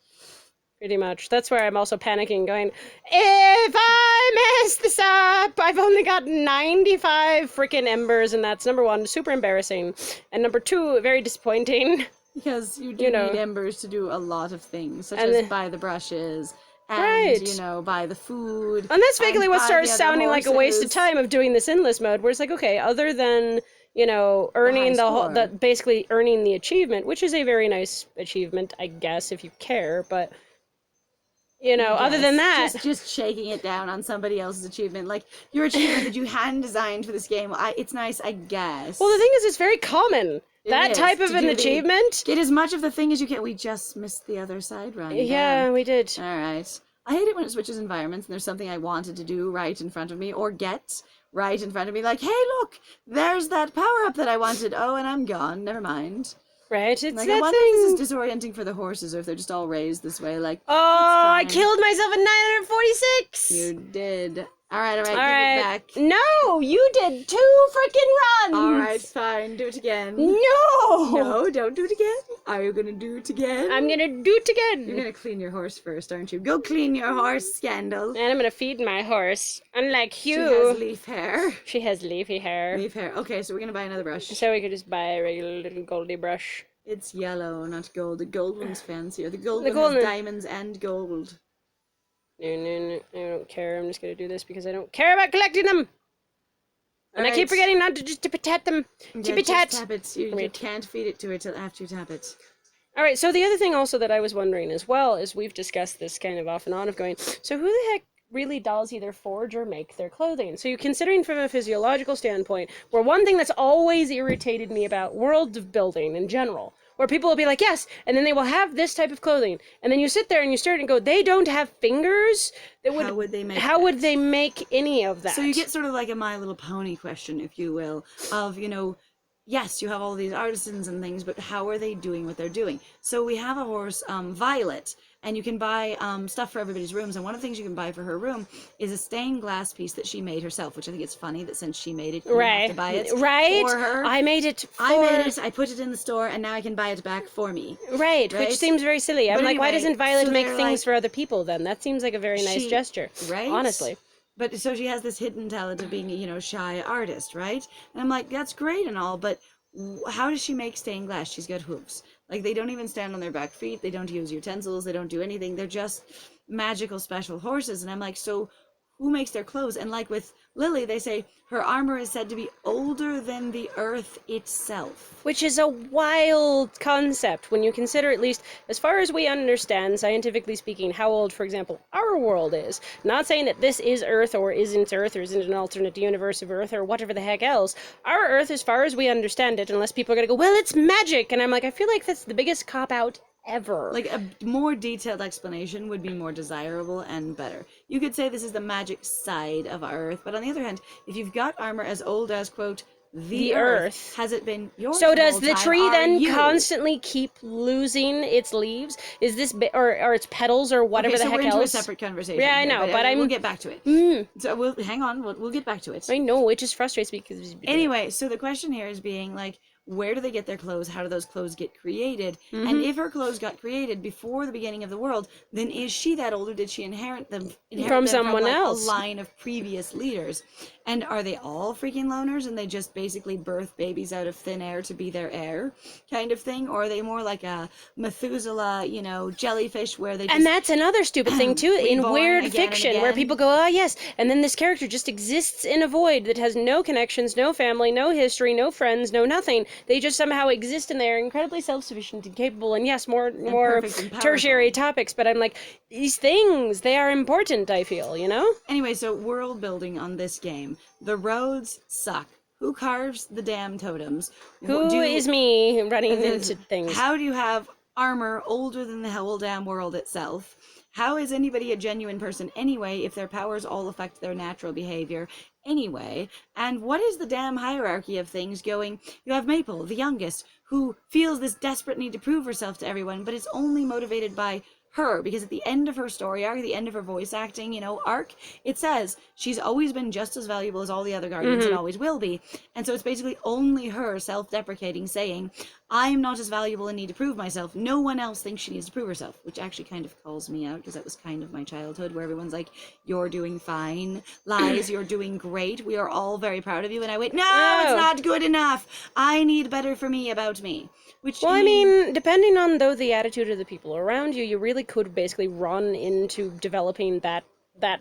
Pretty much. That's where I'm also panicking, going, if I mess this up, I've only got 95 freaking embers, and that's number one, super embarrassing, and number two, very disappointing. Because you do need embers to do a lot of things, such and as buy the brushes, and, right. you know, buy the food. And that's basically what starts sounding like a waste of horses. time of doing this endless mode, where it's like, okay, other than, you know, earning basically earning the achievement, which is a very nice achievement, I guess, if you care, but... You know, other than that... Just shaking it down on somebody else's achievement. Like, your achievement that you hand-designed for this game, it's nice, I guess. Well, the thing is, it's very common. That type of an achievement... Get as much of the thing as you can. We just missed the other side run. Yeah, we did. Alright. I hate it when it switches environments and there's something I wanted to do right in front of me, or get right in front of me. Like, hey, look, there's that power-up that I wanted. Oh, and I'm gone. Never mind. Right, it's like, that I wonder thing. if this is disorienting for the horses, or if they're just all raised this way. Like, oh, I killed myself at 946. You did. All right, give it back. No, you did 2 freaking runs. All right, fine, do it again. No, don't do it again. Are you gonna do it again? I'm gonna do it again. You're gonna clean your horse first, aren't you? Go clean your horse, Scandal. And I'm gonna feed my horse. Unlike you. She has leaf hair. She has leafy hair. Leaf hair. Okay, so we're gonna buy another brush. So we could just buy a regular little goldy brush. It's yellow, not gold. The gold one's fancier. The gold one has diamonds and gold. No, I don't care. I'm just gonna do this because I don't care about collecting them. And I keep forgetting not to just tap them. Just tap it. You can't feed it to it till after you tap it. Alright, so the other thing also that I was wondering as well is we've discussed this kind of off and on of going, so who the heck really does either forge or make their clothing? So you're considering from a physiological standpoint, where one thing that's always irritated me about world building in general, where people will be like, yes, and then they will have this type of clothing, and then you sit there and you start and go, they don't have fingers? How would they make any of that? So you get sort of like a My Little Pony question, if you will, of, yes, you have all these artisans and things, but how are they doing what they're doing? So we have a horse, Violet, and you can buy stuff for everybody's rooms. And one of the things you can buy for her room is a stained glass piece that she made herself, which I think it's funny that since she made it, you have to buy it for her. I made it for... I made it, I put it in the store, and now I can buy it back for me. Right, which seems very silly. I'm like, why doesn't Violet make things for other people then? That seems like a very nice gesture. Right? Honestly. But so she has this hidden talent of being a, shy artist, right? And I'm like, that's great and all, but how does she make stained glass? She's got hooves. Like, they don't even stand on their back feet. They don't use utensils. They don't do anything. They're just magical special horses. And I'm like, so who makes their clothes? And like with Lily, they say her armor is said to be older than the earth itself. Which is a wild concept when you consider, at least as far as we understand, scientifically speaking, how old, for example, our world is. Not saying that this is Earth or isn't an alternate universe of Earth or whatever the heck else. Our Earth, as far as we understand it, unless people are going to go, well, it's magic. And I'm like, I feel like that's the biggest cop-out ever. Like, a more detailed explanation would be more desirable and better. You could say this is the magic side of our Earth, but on the other hand, if you've got armor as old as, quote, the Earth, has it been yours? So does the time? tree then constantly keep losing its leaves? Is this or its petals or whatever the heck else? We're into a separate conversation. Yeah, I know, but we'll get back to it. So we'll hang on. We'll get back to it. I know, it just frustrates me because anyway. So the question here is being like, where do they get their clothes? How do those clothes get created? And if her clothes got created before the beginning of the world, then is she that old, or did she inherit them from someone else? A line of previous leaders. And are they all freaking loners and they just basically birth babies out of thin air to be their heir kind of thing? Or are they more like a Methuselah, jellyfish where they just... And that's another stupid thing too, in weird fiction, where people go, yes, and then this character just exists in a void that has no connections, no family, no history, no friends, no nothing. They just somehow exist and they're incredibly self-sufficient and capable, and yes, more tertiary topics, but I'm like, these things, they are important, I feel, Anyway, so world building on this game. The roads suck. Who carves the damn totems? Who is me running into things? How do you have armor older than the whole damn world itself? How is anybody a genuine person anyway if their powers all affect their natural behavior anyway? And what is the damn hierarchy of things going? You have Maple, the youngest, who feels this desperate need to prove herself to everyone, but it's only motivated by her, because at the end of her story arc, the end of her voice acting, arc, it says she's always been just as valuable as all the other guardians and always will be. And so it's basically only her self-deprecating saying, I'm not as valuable and need to prove myself. No one else thinks she needs to prove herself, which actually kind of calls me out, because that was kind of my childhood, where everyone's like, you're doing fine. Lies, you're doing great. We are all very proud of you. And I went, no, it's not good enough. I need better for me about me. Which, well, I mean, depending on, though, the attitude of the people around you, you really could basically run into developing that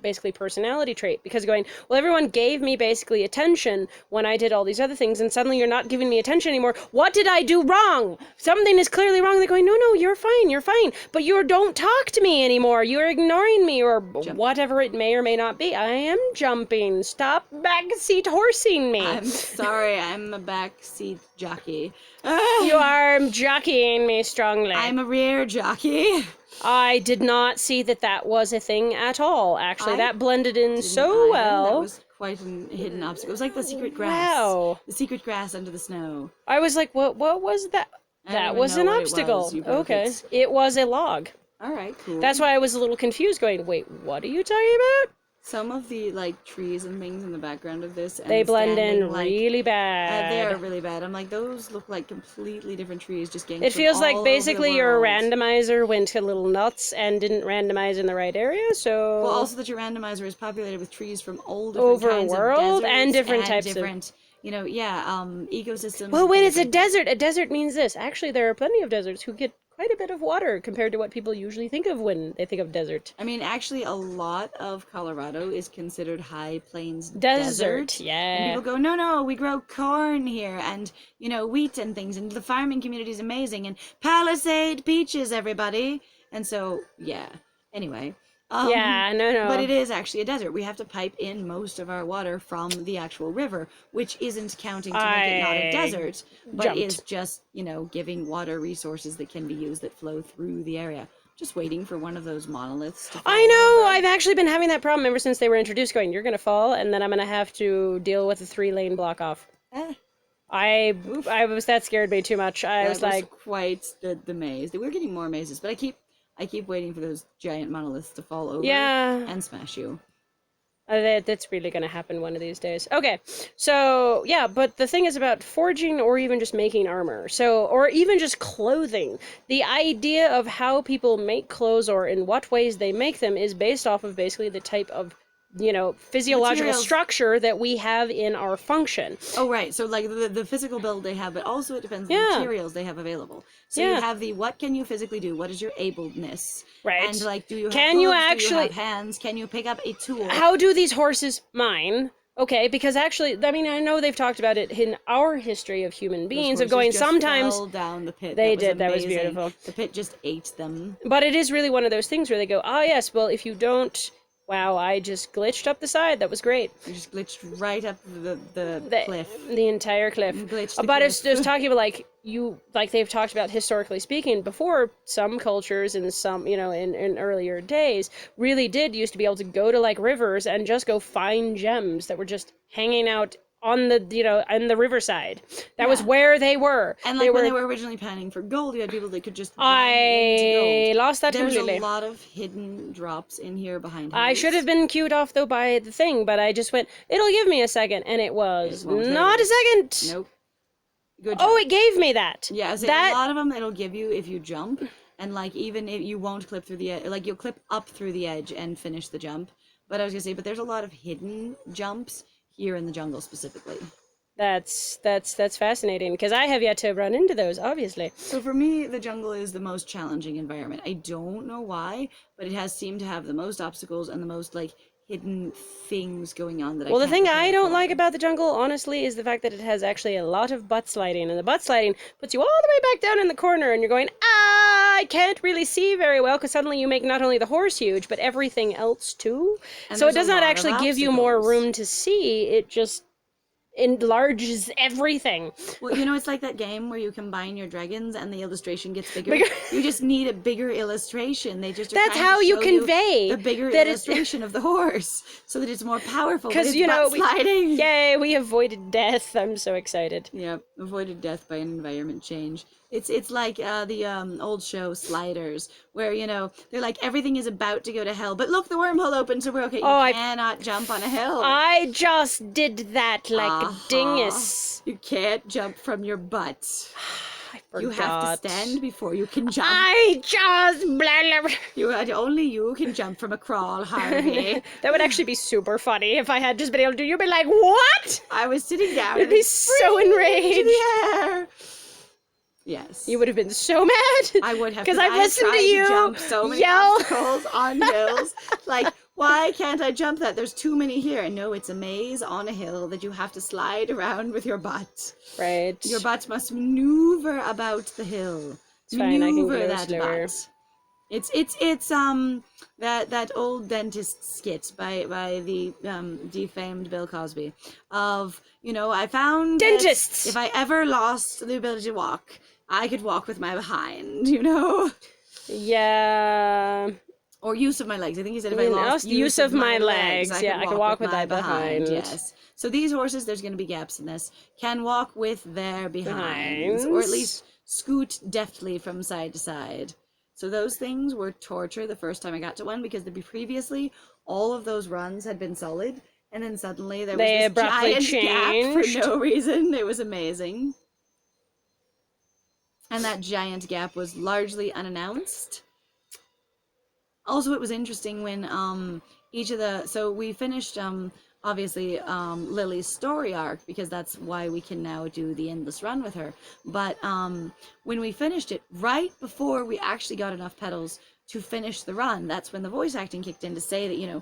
basically personality trait, because going, well, everyone gave me basically attention when I did all these other things, and suddenly you're not giving me attention anymore. What did I do wrong? Something is clearly wrong. They're going, no, you're fine, but you don't talk to me anymore. You're ignoring me, or whatever it may or may not be. I am jumping. Stop backseat horsing me. I'm sorry, I'm a backseat jockey. You are jockeying me strongly. I'm a rear jockey. I did not see that was a thing at all, actually. That blended in so well. That was quite a hidden obstacle. It was like the secret grass. Wow. The secret grass under the snow. I was like, what was that? That was an obstacle. Okay. It was a log. All right, cool. That's why I was a little confused, going, wait, what are you talking about? Some of the trees and things in the background of this, they blend in really bad. They are really bad. I'm like, those look like completely different trees just getting. It feels like basically your randomizer went a little nuts and didn't randomize in the right area. So well, also that your randomizer is populated with trees from all different kinds of deserts and different types of ecosystems. Well, when it's a desert means this. Actually, there are plenty of deserts who get quite a bit of water compared to what people usually think of when they think of desert. I mean, actually, a lot of Colorado is considered high plains desert. Yeah. And people go, no, we grow corn here and, wheat and things. And the farming community is amazing. And Palisade peaches, everybody. And so, yeah. Anyway. No. But it is actually a desert. We have to pipe in most of our water from the actual river, which isn't counting to make it not a desert, but is just, giving water resources that can be used that flow through the area. Just waiting for one of those monoliths to fall I know! over. I've actually been having that problem ever since they were introduced, going, you're going to fall, and then I'm going to have to deal with a 3-lane block off. Oof. That scared me too much. I That was like, quite the maze. We're getting more mazes, but I keep waiting for those giant monoliths to fall over yeah. and smash you. That's really going to happen one of these days. Okay, so yeah, but the thing is about forging or even just making armor. So, or even just clothing. The idea of how people make clothes or in what ways they make them is based off of basically the type of, physiological Materials. structure that we have in our function. Oh, right. So, like, the physical build they have, but also it depends on the Yeah. materials they have available. So Yeah. you have the what can you physically do? What is your ableness? Right. And, like, do you have Can you hooves? Do you actually- have hands? Can you pick up a tool? How do these horses mine? Okay, because actually, I mean, I know they've talked about it in our history of human beings, of going just sometimes. fell down the pit. They That was did, that was amazing. beautiful. The pit just ate them. But it is really one of those things where they go, oh, yes, well, if you don't. Wow, I just glitched up the side. That was great. You just glitched right up the cliff. The entire cliff. Glitched the But cliff. it's talking about like they've talked about historically speaking before, some cultures and some, in earlier days really did used to be able to go to like rivers and just go find gems that were just hanging out on the on the riverside. That was where they were. And like when they were originally panning for gold, you had people that could just I lost that There's completely. a lot of hidden drops in here behind I hills. should have been cued off though by the thing, but I just went, it'll give me a second, and it was not a second. Nope. Good job. Oh, it gave me that. Yeah, so that a lot of them it'll give you if you jump, and like even if you won't clip through the edge, like you'll clip up through the edge and finish the jump. But I was gonna say, but there's a lot of hidden jumps here in the jungle specifically. That's fascinating because I have yet to run into those, obviously. So for me, the jungle is the most challenging environment. I don't know why, but it has seemed to have the most obstacles and the most like hidden things going on that Well, I the can't thing I prepare don't for. like about the jungle, honestly, is the fact that it has actually a lot of butt sliding, and the butt sliding puts you all the way back down in the corner, and you're going, I can't really see very well, because suddenly you make not only the horse huge, but everything else too. And So it there's does a not lot of actually give you more obstacles. room to see, it just enlarges everything. Well, it's like that game where you combine your dragons and the illustration gets bigger. You just need a bigger illustration. They just are That's trying how to you show convey the bigger that illustration of the horse so that it's more powerful. Because, sliding. Yay, we avoided death. I'm so excited. Yep, avoided death by an environment change. It's like the old show Sliders, where they're like everything is about to go to hell, but look, the wormhole opened, so we're okay. You cannot jump on a hill. I just did that like a dingus. You can't jump from your butt. I forgot. You have to stand before you can jump. I just blah, blah. Only you can jump from a crawl, Harvey. That would actually be super funny if I had just been able to. You'd be like, what? I was sitting down. I'd be so enraged. In the air. Yes. You would have been so mad. I would have. Because I've listened to you jump so many obstacles on hills. Like, why can't I jump that? There's too many here. And no, it's a maze on a hill that you have to slide around with your butt. Right. Your butt must maneuver about the hill. It's fine, I can go that slower. butt. It's that old dentist skit by the defamed Bill Cosby of I found dentists. If I ever lost the ability to walk, I could walk with my behind, Yeah. Or use of my legs. I think he said if I lost use of my legs, I could walk with my behind. Yes. So these horses, there's going to be gaps in this, can walk with their behinds, or at least scoot deftly from side to side. So those things were torture the first time I got to one, because previously all of those runs had been solid, and then suddenly there was this giant gap for no reason. It was amazing. And that giant gap was largely unannounced. Also, it was interesting when so we finished obviously Lily's story arc, because that's why we can now do the endless run with her. But when we finished it, right before we actually got enough petals to finish the run, that's when the voice acting kicked in to say that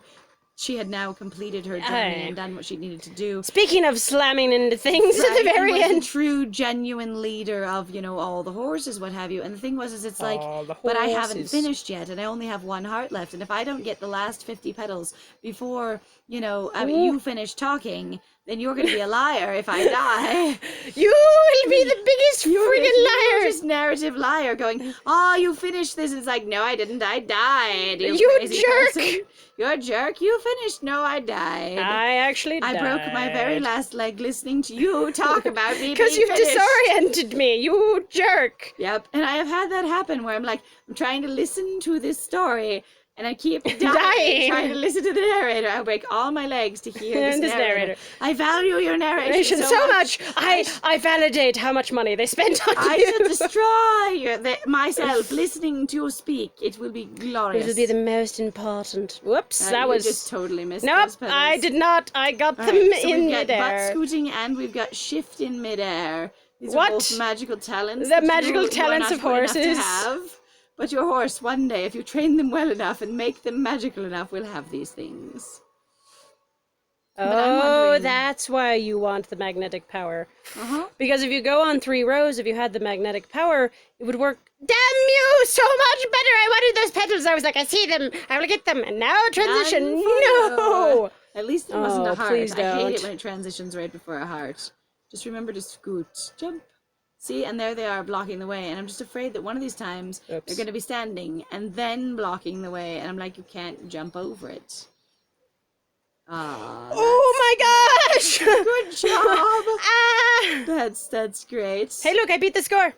she had now completed her journey and done what she needed to do. Speaking of slamming into things at the very end. The true, genuine leader of, all the horses, what have you. And the thing was, it's like, but I haven't finished yet, and I only have one heart left. And if I don't get the last 50 petals before, you finish talking, then you're going to be a liar if I die. You will be the biggest friggin' liar. You're just narrative liar going, you finished this. It's like, no, I didn't. I died. You jerk. Person. You're a jerk. You finished. No, I died. I actually died. I broke my very last leg listening to you talk about me because being you've finished. disoriented me, you jerk. Yep, and I have had that happen where I'm trying to listen to this story, and I keep dying trying to listen to the narrator. I break all my legs to hear this narrator. I value your narration so much. I validate how much money they spent on I you. should destroy myself listening to you speak. It will be glorious. It will be the most important. Whoops, that was just totally missed. Nope, those pedals. I did not. I got them Right, so in we've got midair. butt scooting and we've got shift in midair. These What? are both magical talents. The that magical you talents are of not good enough horses. to have. But your horse, one day, if you train them well enough and make them magical enough, will have these things. Oh, that's why you want the magnetic power. Because if you go on 3 rows, if you had the magnetic power, it would work. Damn you! So much better! I wanted those petals. I was like, I see them. I will get them. And now transition. No! At least it wasn't a heart. Please I hate don't. it when it transitions right before a heart. Just remember to scoot. Jump. See, and there they are blocking the way, and I'm just afraid that one of these times they're going to be standing and then blocking the way, and I'm like, you can't jump over it. Oh my gosh! Good job! That's great. Hey, look, I beat the score.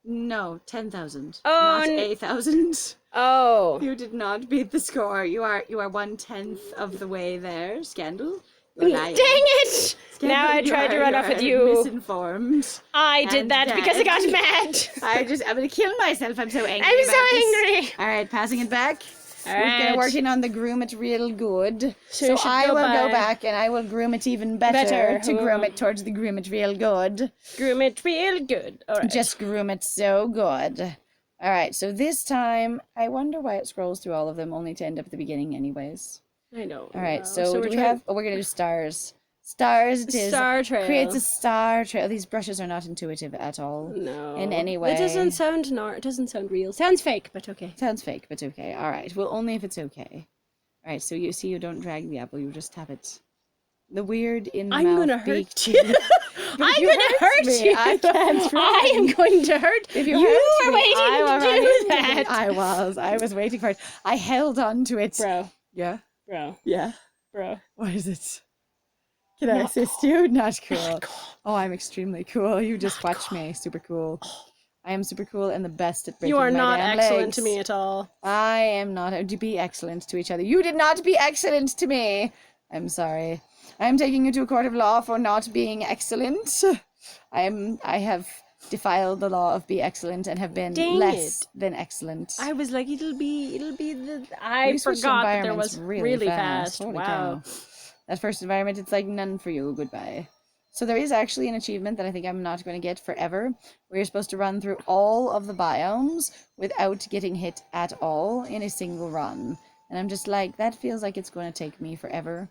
No, 10,000. Oh, not 8,000. Oh. You did not beat the score. You are 1/10 of the way there, Scandal. Dang it! Scandal, now I tried to run off with you. Misinformed. I did that dead. because I got mad. I'm gonna kill myself. I'm so angry. I'm so about this. angry. All right, passing it back. All We're right. working on the groom it real good. So So we should I go will by- go back and I will groom it even better to groom it towards the groom it real good. Groom it real good. All right. Just groom it so good. All right, so this time, I wonder why it scrolls through all of them, only to end up at the beginning anyways. I know. All right, so do we trying- have... Oh, we're going to do stars. Stars it is. Star trail. Creates a star trail. These brushes are not intuitive at all. No. In any way. It doesn't sound it doesn't sound real. Sounds fake, but okay. Sounds fake, but okay. All right, well, only if it's okay. All right, so you see, you don't drag the apple, you just tap it. The weird in-mouth I'm gonna beak hurt you. thing. I'm gonna hurt me, you. I can't run. I am going to hurt If you. you hurt were me, waiting I will to run do into that. it. I was waiting for it. I held on to it. Bro. Yeah? Bro. Yeah. Bro. What is it? Can I Not assist you? Not cool. Not cool. Oh, I'm extremely cool. You just Not watch cool. me. Super cool. I am super cool and the best at breaking You are my not damn excellent legs. to me at all. I am not. To be excellent to each other. You did not be excellent to me. I'm sorry. I am taking you to a court of law for not being excellent. I have defiled the law of be excellent and have been Dang less it. than excellent. I was like, it'll be the. I We switched forgot that there environments was really fast. Holy Wow. cow. That first environment, it's like none for you. Goodbye. So there is actually an achievement that I think I'm not going to get forever, where you're supposed to run through all of the biomes without getting hit at all in a single run. And I'm just like, that feels like it's going to take me forever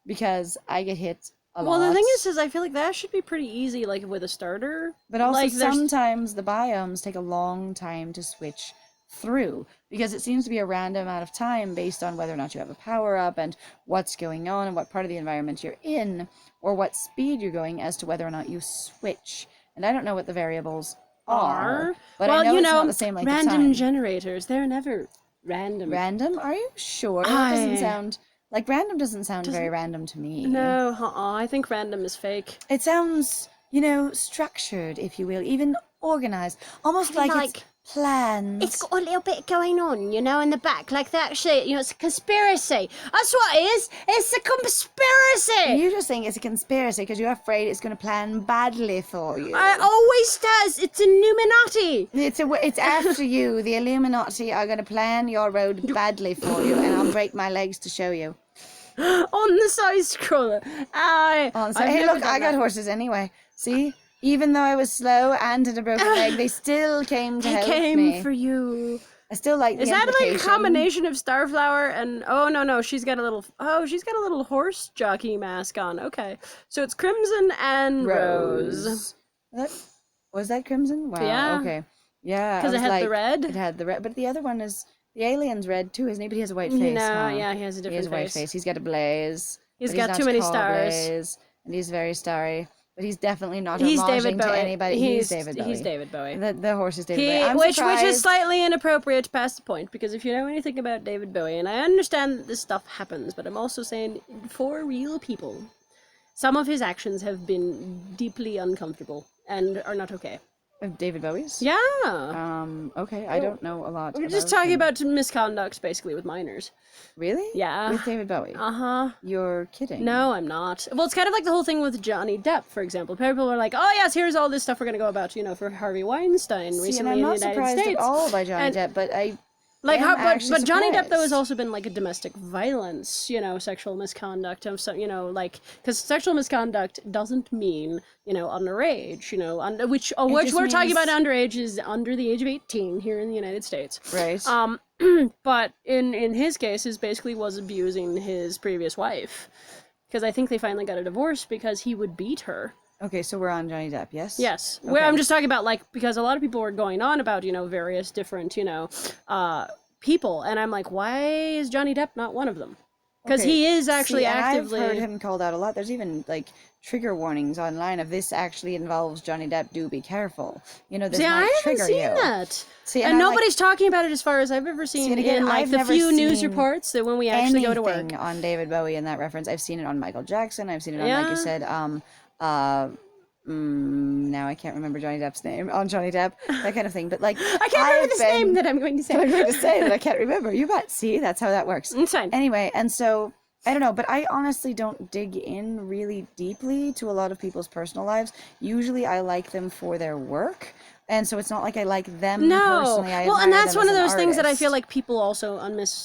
because I get hit a lot. Well, the thing is I feel like that should be pretty easy, like with a starter. But also like, there's- sometimes the biomes take a long time to switch through because it seems to be a random amount of time based on whether or not you have a power up and what's going on and what part of the environment you're in or what speed you're going as to whether or not you switch. And I don't know what the variables are, but well, I know you it's know, not the same length of random time. generators, they're never random. Random? Are you sure? That doesn't I- sound like random doesn't sound very random to me. No, I think random is fake. It sounds, structured, if you will, even organized, almost like it's planned. It's got a little bit going on, in the back. Like that shit, it's a conspiracy. That's what it is. It's a conspiracy. You just think it's a conspiracy because you're afraid it's going to plan badly for you. It always does. It's Illuminati. It's after you. The Illuminati are going to plan your road badly for you, and I'll break my legs to show you. On the side scroller. Hey, look, I got horses anyway. See? Even though I was slow and had a broken leg, they still came to help me. They came for you. I still like the Is that like a implication. combination of Starflower and she's got a little horse jockey mask on. Okay. So it's Crimson and Rose. Was that Crimson? Wow. Yeah. Okay. Yeah. Because it had the red? It had the red, but the other one is the alien's red too, isn't he? But he has a white face. No, huh? yeah, he has a He different has a white face. face. He's got a blaze. He's but got not too many called stars. Blaze, and he's very starry. But he's definitely not He's David homaging to Bowie. anybody. He's David Bowie. He's David Bowie. The horse is David Bowie. I'm Which surprised. is slightly inappropriate past the point, because if you know anything about David Bowie, and I understand that this stuff happens, but I'm also saying, for real people, some of his actions have been deeply uncomfortable and are not okay. David Bowie's? Yeah. Okay, I don't know a lot. We're just talking about misconduct, basically, with minors. Really? Yeah. With David Bowie? Uh-huh. You're kidding. No, I'm not. Well, it's kind of like the whole thing with Johnny Depp, for example. People are like, oh, yes, here's all this stuff we're going to go about, for Harvey Weinstein recently and I'm in the not United surprised States. at all by Johnny Depp, but but Johnny Depp though has also been like a domestic violence, sexual misconduct of some, because sexual misconduct doesn't mean underage, which we're talking about underage is under the age of 18 here in the United States, right? But in his case, is basically was abusing his previous wife, because I think they finally got a divorce because he would beat her. Okay, so we're on Johnny Depp, yes? Yes. Okay. Well, I'm just talking about, because a lot of people were going on about, various different, people. And I'm like, why is Johnny Depp not one of them? Because he is actually actively... I've heard him called out a lot. There's even, trigger warnings online of this actually involves Johnny Depp, do be careful. This might trigger you. I haven't seen that. See, and nobody's talking about it as far as I've ever seen in the few news reports that when we actually go to work. On David Bowie in that reference. I've seen it on Michael Jackson. I've seen it on, like you said, now I can't remember Johnny Depp's name on Johnny Depp, that kind of thing. But I can't remember this name that I'm going to say. I'm going to say that I can't remember. You bet. See, that's how that works. It's fine. Anyway, and so I don't know, but I honestly don't dig in really deeply to a lot of people's personal lives. Usually, I like them for their work. And so it's not like I like them personally. And that's one of those things that I feel like people also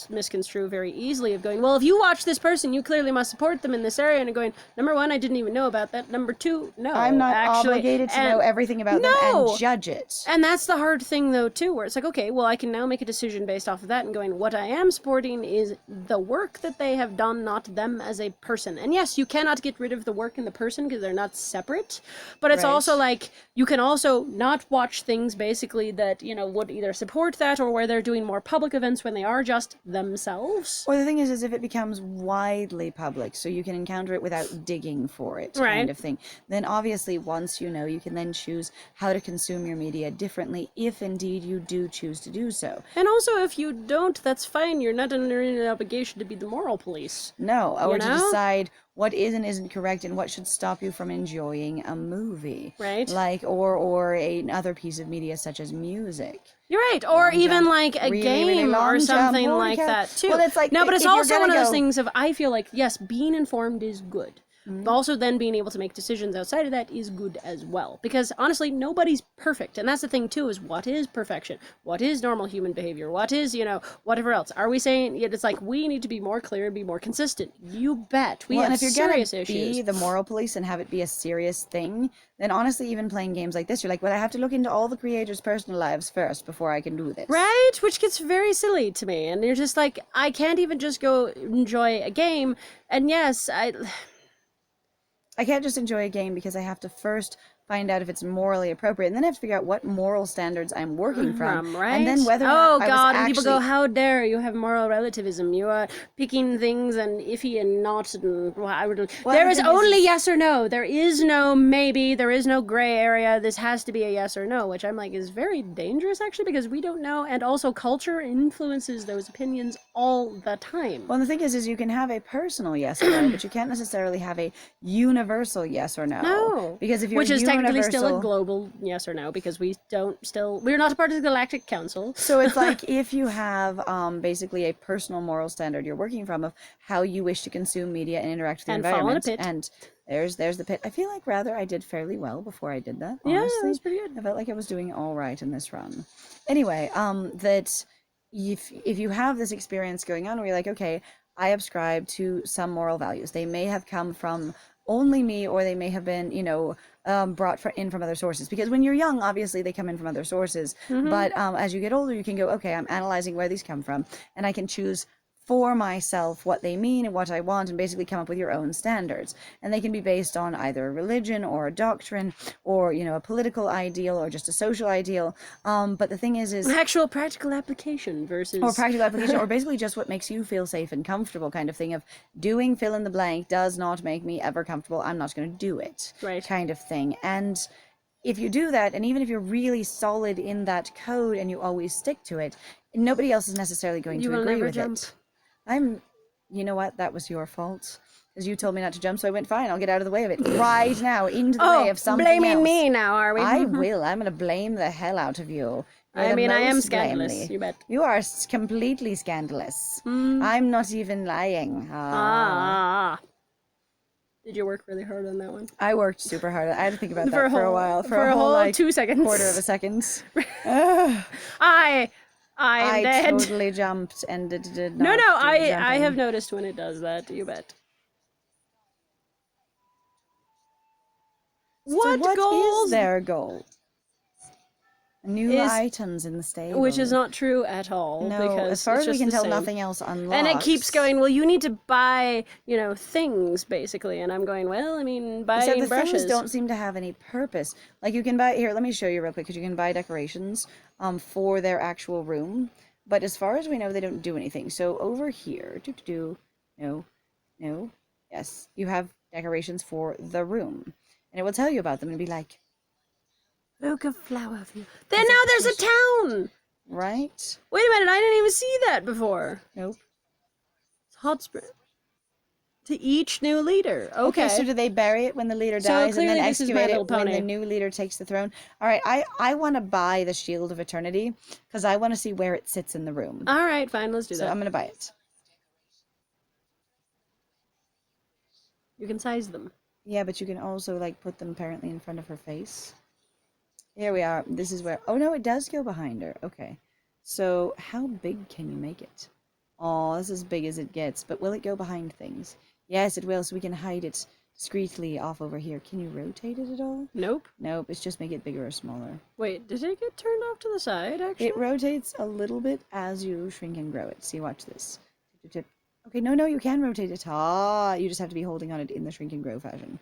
misconstrue very easily, of going, well, if you watch this person, you clearly must support them in this area, and going, number one, I didn't even know about that. Number two, no. I'm not obligated to know everything about them and judge it. And that's the hard thing, though, too, where it's like, okay, well, I can now make a decision based off of that and going, what I am supporting is the work that they have done, not them as a person. And yes, you cannot get rid of the work and the person because they're not separate, but it's also like, you can also not watch things basically that would either support that, or where they're doing more public events when they are just themselves. Or the thing is if it becomes widely public, so you can encounter it without digging for it, kind of thing, then obviously once you can then choose how to consume your media differently, if indeed you do choose to do so. And also, if you don't, that's fine. You're not under any obligation to be the moral police. No, or to decide what is and isn't correct and what should stop you from enjoying a movie. Right. Or another piece of media such as music. You're right. Or even like a game or something like that too. Well, it's like, no, but it's also one of those things of, I feel like, yes, being informed is good. But also then being able to make decisions outside of that is good as well. Because honestly, nobody's perfect. And that's the thing too, is what is perfection? What is normal human behavior? What is, whatever else? Are we saying, it's like, we need to be more clear and be more consistent. You bet. We have serious issues. If you're going to be the moral police and have it be a serious thing, then honestly, even playing games like this, you're like, well, I have to look into all the creators' personal lives first before I can do this. Right? Which gets very silly to me. And you're just like, I can't even just go enjoy a game. And yes, I can't just enjoy a game because I have to first find out if it's morally appropriate, and then I have to figure out what moral standards I'm working from, right? And then whether or not I was and actually... people go, how dare you have moral relativism? You are picking things and iffy and not, and there is only yes or no. There is no maybe. There is no gray area. This has to be a yes or no, which I'm like is very dangerous actually, because we don't know, and also culture influences those opinions all the time. Well, the thing is you can have a personal yes or no, but you can't necessarily have a universal yes or no. No, because if you're technically still a global yes or no, because we're not a part of the Galactic Council. So it's like, if you have basically a personal moral standard you're working from of how you wish to consume media and interact with the environment, and there's the pit. I feel like rather I did fairly well before I did that, honestly. Yeah, that was pretty good. I felt like I was doing all right in this run. Anyway, that if you have this experience going on where you're like, okay, I subscribe to some moral values. They may have come from only me, or they may have been, brought in from other sources. Because when you're young, obviously they come in from other sources. But as you get older, you can go, okay, I'm analyzing where these come from, and I can choose for myself what they mean and what I want, and basically come up with your own standards. And they can be based on either a religion or a doctrine, or a political ideal, or just a social ideal. But the thing is actual practical application versus or practical application, or basically just what makes you feel safe and comfortable, kind of thing of doing fill in the blank does not make me ever comfortable. I'm not going to do it, right, kind of thing. And if you do that, and even if you're really solid in that code and you always stick to it, nobody else is necessarily going to agree with it. You know what? That was your fault. Because you told me not to jump, so I went, fine, I'll get out of the way of it. Right now, into the way of something blaming else. me now, are we? I will. I'm going to blame the hell out of you. I am scandalous, you bet. You are completely scandalous. I'm not even lying. Did you work really hard on that one? I worked super hard. I had to think about that for a while. For a whole like 2 seconds. Quarter of a second. I am dead. I totally jumped and did not. No, I have noticed when it does that, you bet. What is their goal? New items in the stable. Which is not true at all. No, because as far as we can tell, same. nothing else unlocks. And it keeps going, well, you need to buy, things, basically. And I'm going, well, I mean, buying Except the brushes. things don't seem to have any purpose. Like, you can buy... Here, let me show you real quick, because you can buy decorations for their actual room. But as far as we know, they don't do anything. So over here... No. Yes. You have decorations for the room. And it will tell you about them and be like... Book of Flower View. Then now there's a town! Right? Wait a minute, I didn't even see that before. Nope. It's hot spring. To each new leader. Okay. So do they bury it when the leader dies and then excavate it when pony. the new leader takes the throne? All right, I want to buy the Shield of Eternity because I want to see where it sits in the room. All right, fine, let's do that. So I'm going to buy it. You can size them. Yeah, but you can also, like, put them apparently in front of her face. Here we are. This is where... Oh, no, it does go behind her. Okay. So, how big can you make it? Oh, this is as big as it gets. But will it go behind things? Yes, it will, so we can hide it discreetly off over here. Can you rotate it at all? Nope. Nope, it's just make it bigger or smaller. Wait, did it get turned off to the side, actually? It rotates a little bit as you shrink and grow it. See, watch this. Tip. Okay, no, you can rotate it. You just have to be holding on it in the shrink and grow fashion.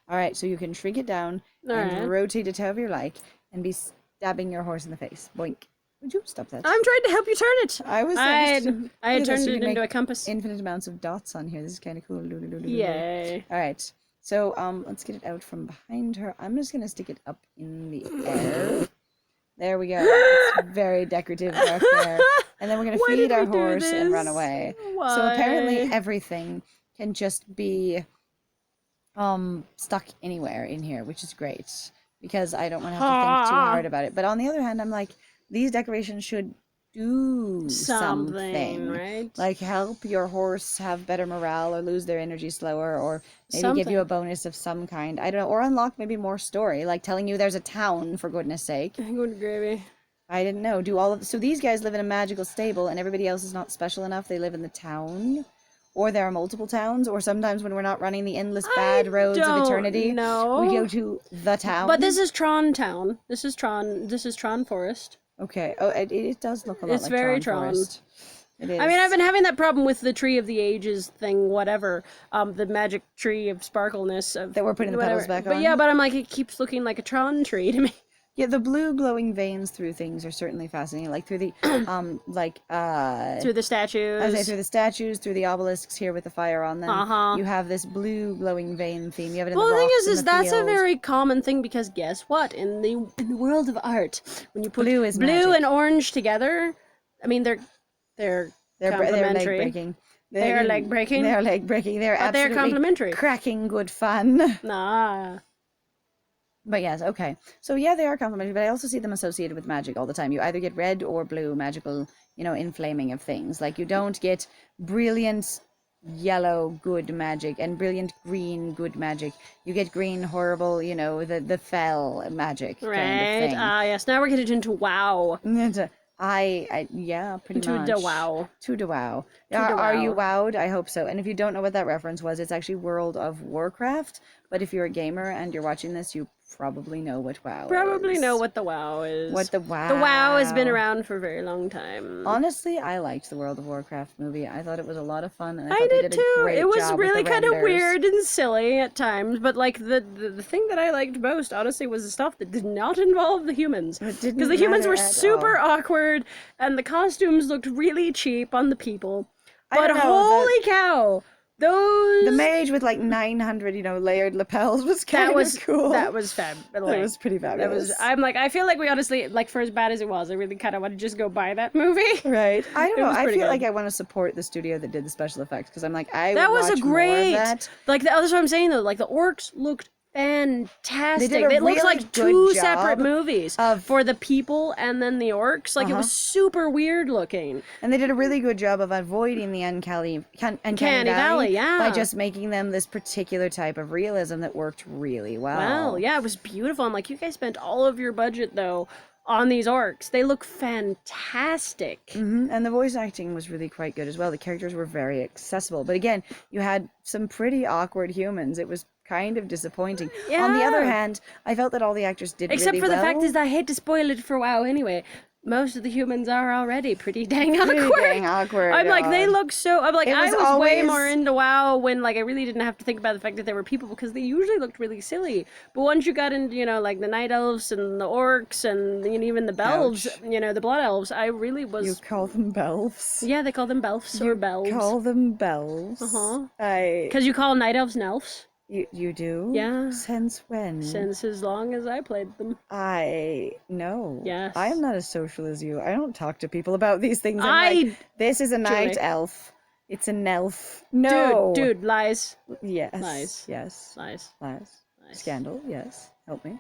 All right, so you can shrink it down and rotate it however you like and be stabbing your horse in the face. Boink. Would you stop that? I'm trying to help you turn it. I had turned it into a compass. Infinite amounts of dots on here. This is kind of cool. Yay. All right. So, let's get it out from behind her. I'm just going to stick it up in the air. There we go. It's very decorative back there. And then we're going to feed our horse and run away. Why? So apparently everything can just be stuck anywhere in here, which is great. Because I don't want to have to think too hard about it. But on the other hand, I'm like, these decorations should do something, right? Like help your horse have better morale or lose their energy slower, or maybe give you a bonus of some kind. I don't know. Or unlock maybe more story, like telling you there's a town, for goodness sake. Good gravy. I didn't know. So these guys live in a magical stable and everybody else is not special enough. They live in the town. Or there are multiple towns, or sometimes when we're not running the endless bad roads of eternity, we go to the town. But this is Tron Town. This is Tron Forest. Okay. Oh, it does look a lot like very Tron Forest. It is. I mean, I've been having that problem with the Tree of the Ages thing, whatever. The magic tree of sparkleness. That we're putting the petals back on? But yeah, but I'm like, it keeps looking like a Tron tree to me. Yeah, the blue glowing veins through things are certainly fascinating. Like through the, through the statues. I was saying through the statues, through the obelisks here with the fire on them. Uh-huh. You have this blue glowing vein theme. You have it in the the thing rocks is that's a very common thing, because guess what? In the world of art, when you put blue and orange together, I mean they're complementary. leg breaking. They're leg breaking. They're leg breaking. They're absolutely complementary. Cracking good fun. Nah. But yes, okay. So yeah, they are complementary, but I also see them associated with magic all the time. You either get red or blue magical, inflaming of things. Like you don't get brilliant yellow good magic and brilliant green good magic. You get green horrible, the fell magic kind of thing. Yes. Now we're getting into WoW. Yeah, pretty much. To the WoW. To the WoW. Are you wowed? I hope so. And if you don't know what that reference was, it's actually World of Warcraft, But if you're a gamer and you're watching this, you probably know what WoW Probably is. know what the WoW is. What the WoW. The WoW has been around for a very long time. Honestly, I liked the World of Warcraft movie. I thought it was a lot of fun, and I I thought they did did too. a great It was job really with the kind of renders. weird and silly at times, but like the thing that I liked most, honestly, was the stuff that did not involve the humans. It didn't Because the humans matter were at super all. awkward, and the costumes looked really cheap on the people. I But don't know, holy cow, those the mage with like 900, layered lapels was kind that was of cool. that was fabulous. That was pretty fabulous. I'm like, I feel like we honestly, like, for as bad as it was, I really kind of want to just go buy that movie. Right. I don't It know. was I pretty feel good. like I want to support the studio that did the special effects because I'm like, That would was a watch more of great. that. Like that's what I'm saying though. Like the orcs looked fantastic. They did a It looks really like good two job separate movies of- for the people and then the orcs. Like it was super weird looking. And they did a really good job of avoiding the uncanny Uncanny Valley, yeah. by just making them this particular type of realism that worked really well. Wow, yeah, it was beautiful. I'm like, you guys spent all of your budget though on these orcs. They look fantastic. And the voice acting was really quite good as well. The characters were very accessible. But again, you had some pretty awkward humans. It was kind of disappointing. On the other Yeah. hand, I felt that all the actors did Except really for the well. fact is that I hate to spoil it for WoW anyway. Most of the humans are already pretty dang Pretty awkward. dang awkward. I'm like, they look so. I'm like, It I was was way always- more into WoW when like I really didn't have to think about the fact that they were people because they usually looked really silly. But once you got into like the night elves and the orcs and even the belves, Ouch. the blood elves, I really was. You call them belfs? Yeah, they call them belfs or belves. Call them bells? Uh-huh. I... Because you call night elves nelfs. You do? Yeah. Since when? Since as long as I played them. I know. Yes. I am not as social as you. I don't talk to people about these things. I'm I- like, this is a night Julie. elf. It's an elf. No. Dude, lies. Yes. Lies. Yes. Lies. Lies. Lies. Scandal. Yes. Help me.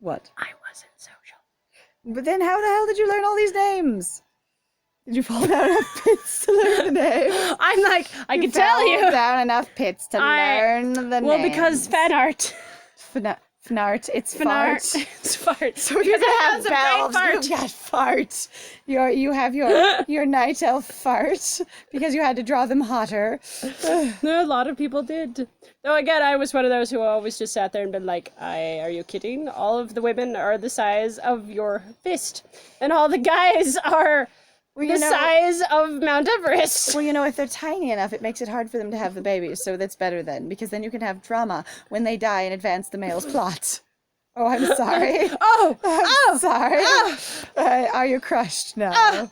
What? I wasn't social. But then how the hell did you learn all these names? Did you fall down enough pits to learn the names? I'm like, I can tell Fell you. down enough pits to learn the names. Well, because fan art. Fnart. It's fart. It's fart. So you're gonna have Because it has a bells. great You've got fart. You have your night elf fart because you had to draw them hotter. No, a lot of people did. Though again, I was one of those who always just sat there and been like, are you kidding? All of the women are the size of your fist. And all the guys are the size of Mount Everest. Well, if they're tiny enough, it makes it hard for them to have the babies. So that's better then, because then you can have drama when they die and advance the male's plot. Oh, I'm sorry. I'm sorry. Are you crushed now?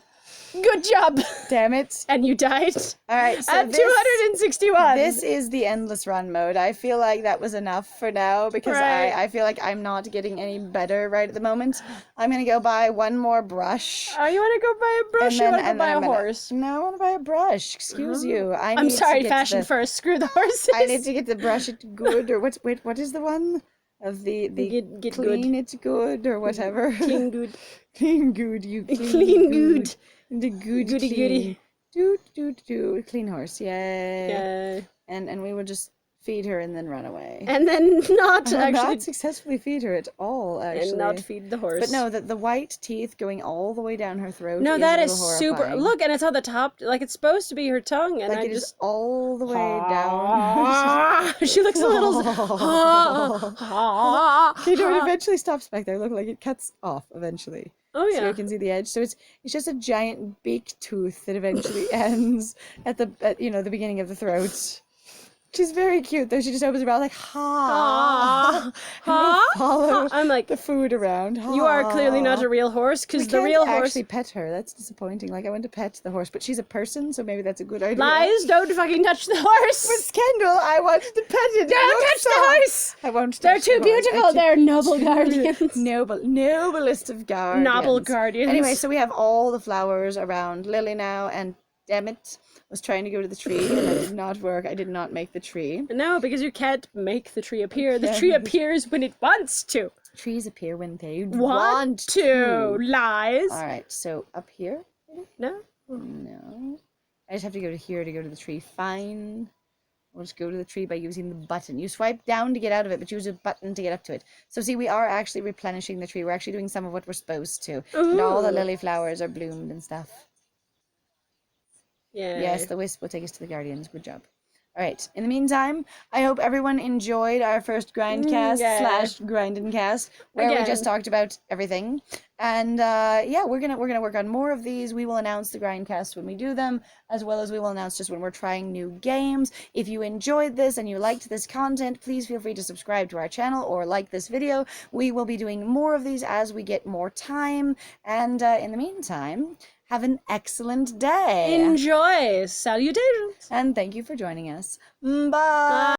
Good job. Damn it. And you died All right, so at 261. This is the endless run mode. I feel like that was enough for now because Right. I feel like I'm not getting any better right at the moment. I'm going to go buy one more brush. Oh, you want to go buy a brush? You want to go buy a I'm gonna- horse? No, I want to buy a brush. Excuse you. I'm sorry, fashion first. Screw the horses. I need to get the brush it good, or what is the one? Of the Get clean good. it good or whatever. Clean good. Clean good, you clean, Clean good. The good Goody clean. goody. Do. Clean horse, yay. Yeah. And we would just feed her and then run away. And then not And actually not successfully feed her at all, actually. and not feed the horse. But no, the white teeth going all the way down her throat. No, is that a is little super. horrifying. Look, and it's on the top. Like it's supposed to be her tongue, and Like I it is just. all the way down. She looks a little. It eventually stops back there. Look, like it cuts off eventually. Oh So yeah. you can see the edge. So it's just a giant beak tooth that eventually ends at the beginning of the throat. She's very cute though. She just opens her mouth like ha. Follow I'm like, the food around. you are clearly not a real horse because We the can't real horse. actually pet her. That's disappointing. Like I went to pet the horse, but she's a person, so maybe that's a good idea. Lies! Don't fucking touch the horse! Miss Kendall, I wanted to pet it. Don't touch the horse! I won't. They're touch too the horse. beautiful. They're noble guardians. Noblest of guardians. Noble guardians. Anyway, so we have all the flowers around Lily now, and damn it, was trying to go to the tree, and that did not work. I did not make the tree. No, because you can't make the tree appear. The tree appears when it wants to. Trees appear when they Want to. Lies. All right, so up here? No. No. I just have to go to here to go to the tree. Fine. We'll just go to the tree by using the button. You swipe down to get out of it, but use a button to get up to it. So see, we are actually replenishing the tree. We're actually doing some of what we're supposed to. And all the Ooh. lily flowers are bloomed and stuff. Yeah. Yes, the wisp will take us to the guardians. Good job. All right. In the meantime, I hope everyone enjoyed our first Grindcast Yeah. / Grindencast, where we just Again. talked about everything. And yeah, we're gonna work on more of these. We will announce the Grindcasts when we do them, as well as we will announce just when we're trying new games. If you enjoyed this and you liked this content, please feel free to subscribe to our channel or like this video. We will be doing more of these as we get more time. And in the meantime, have an excellent day. Enjoy. Salutations. And thank you for joining us. Bye. Bye.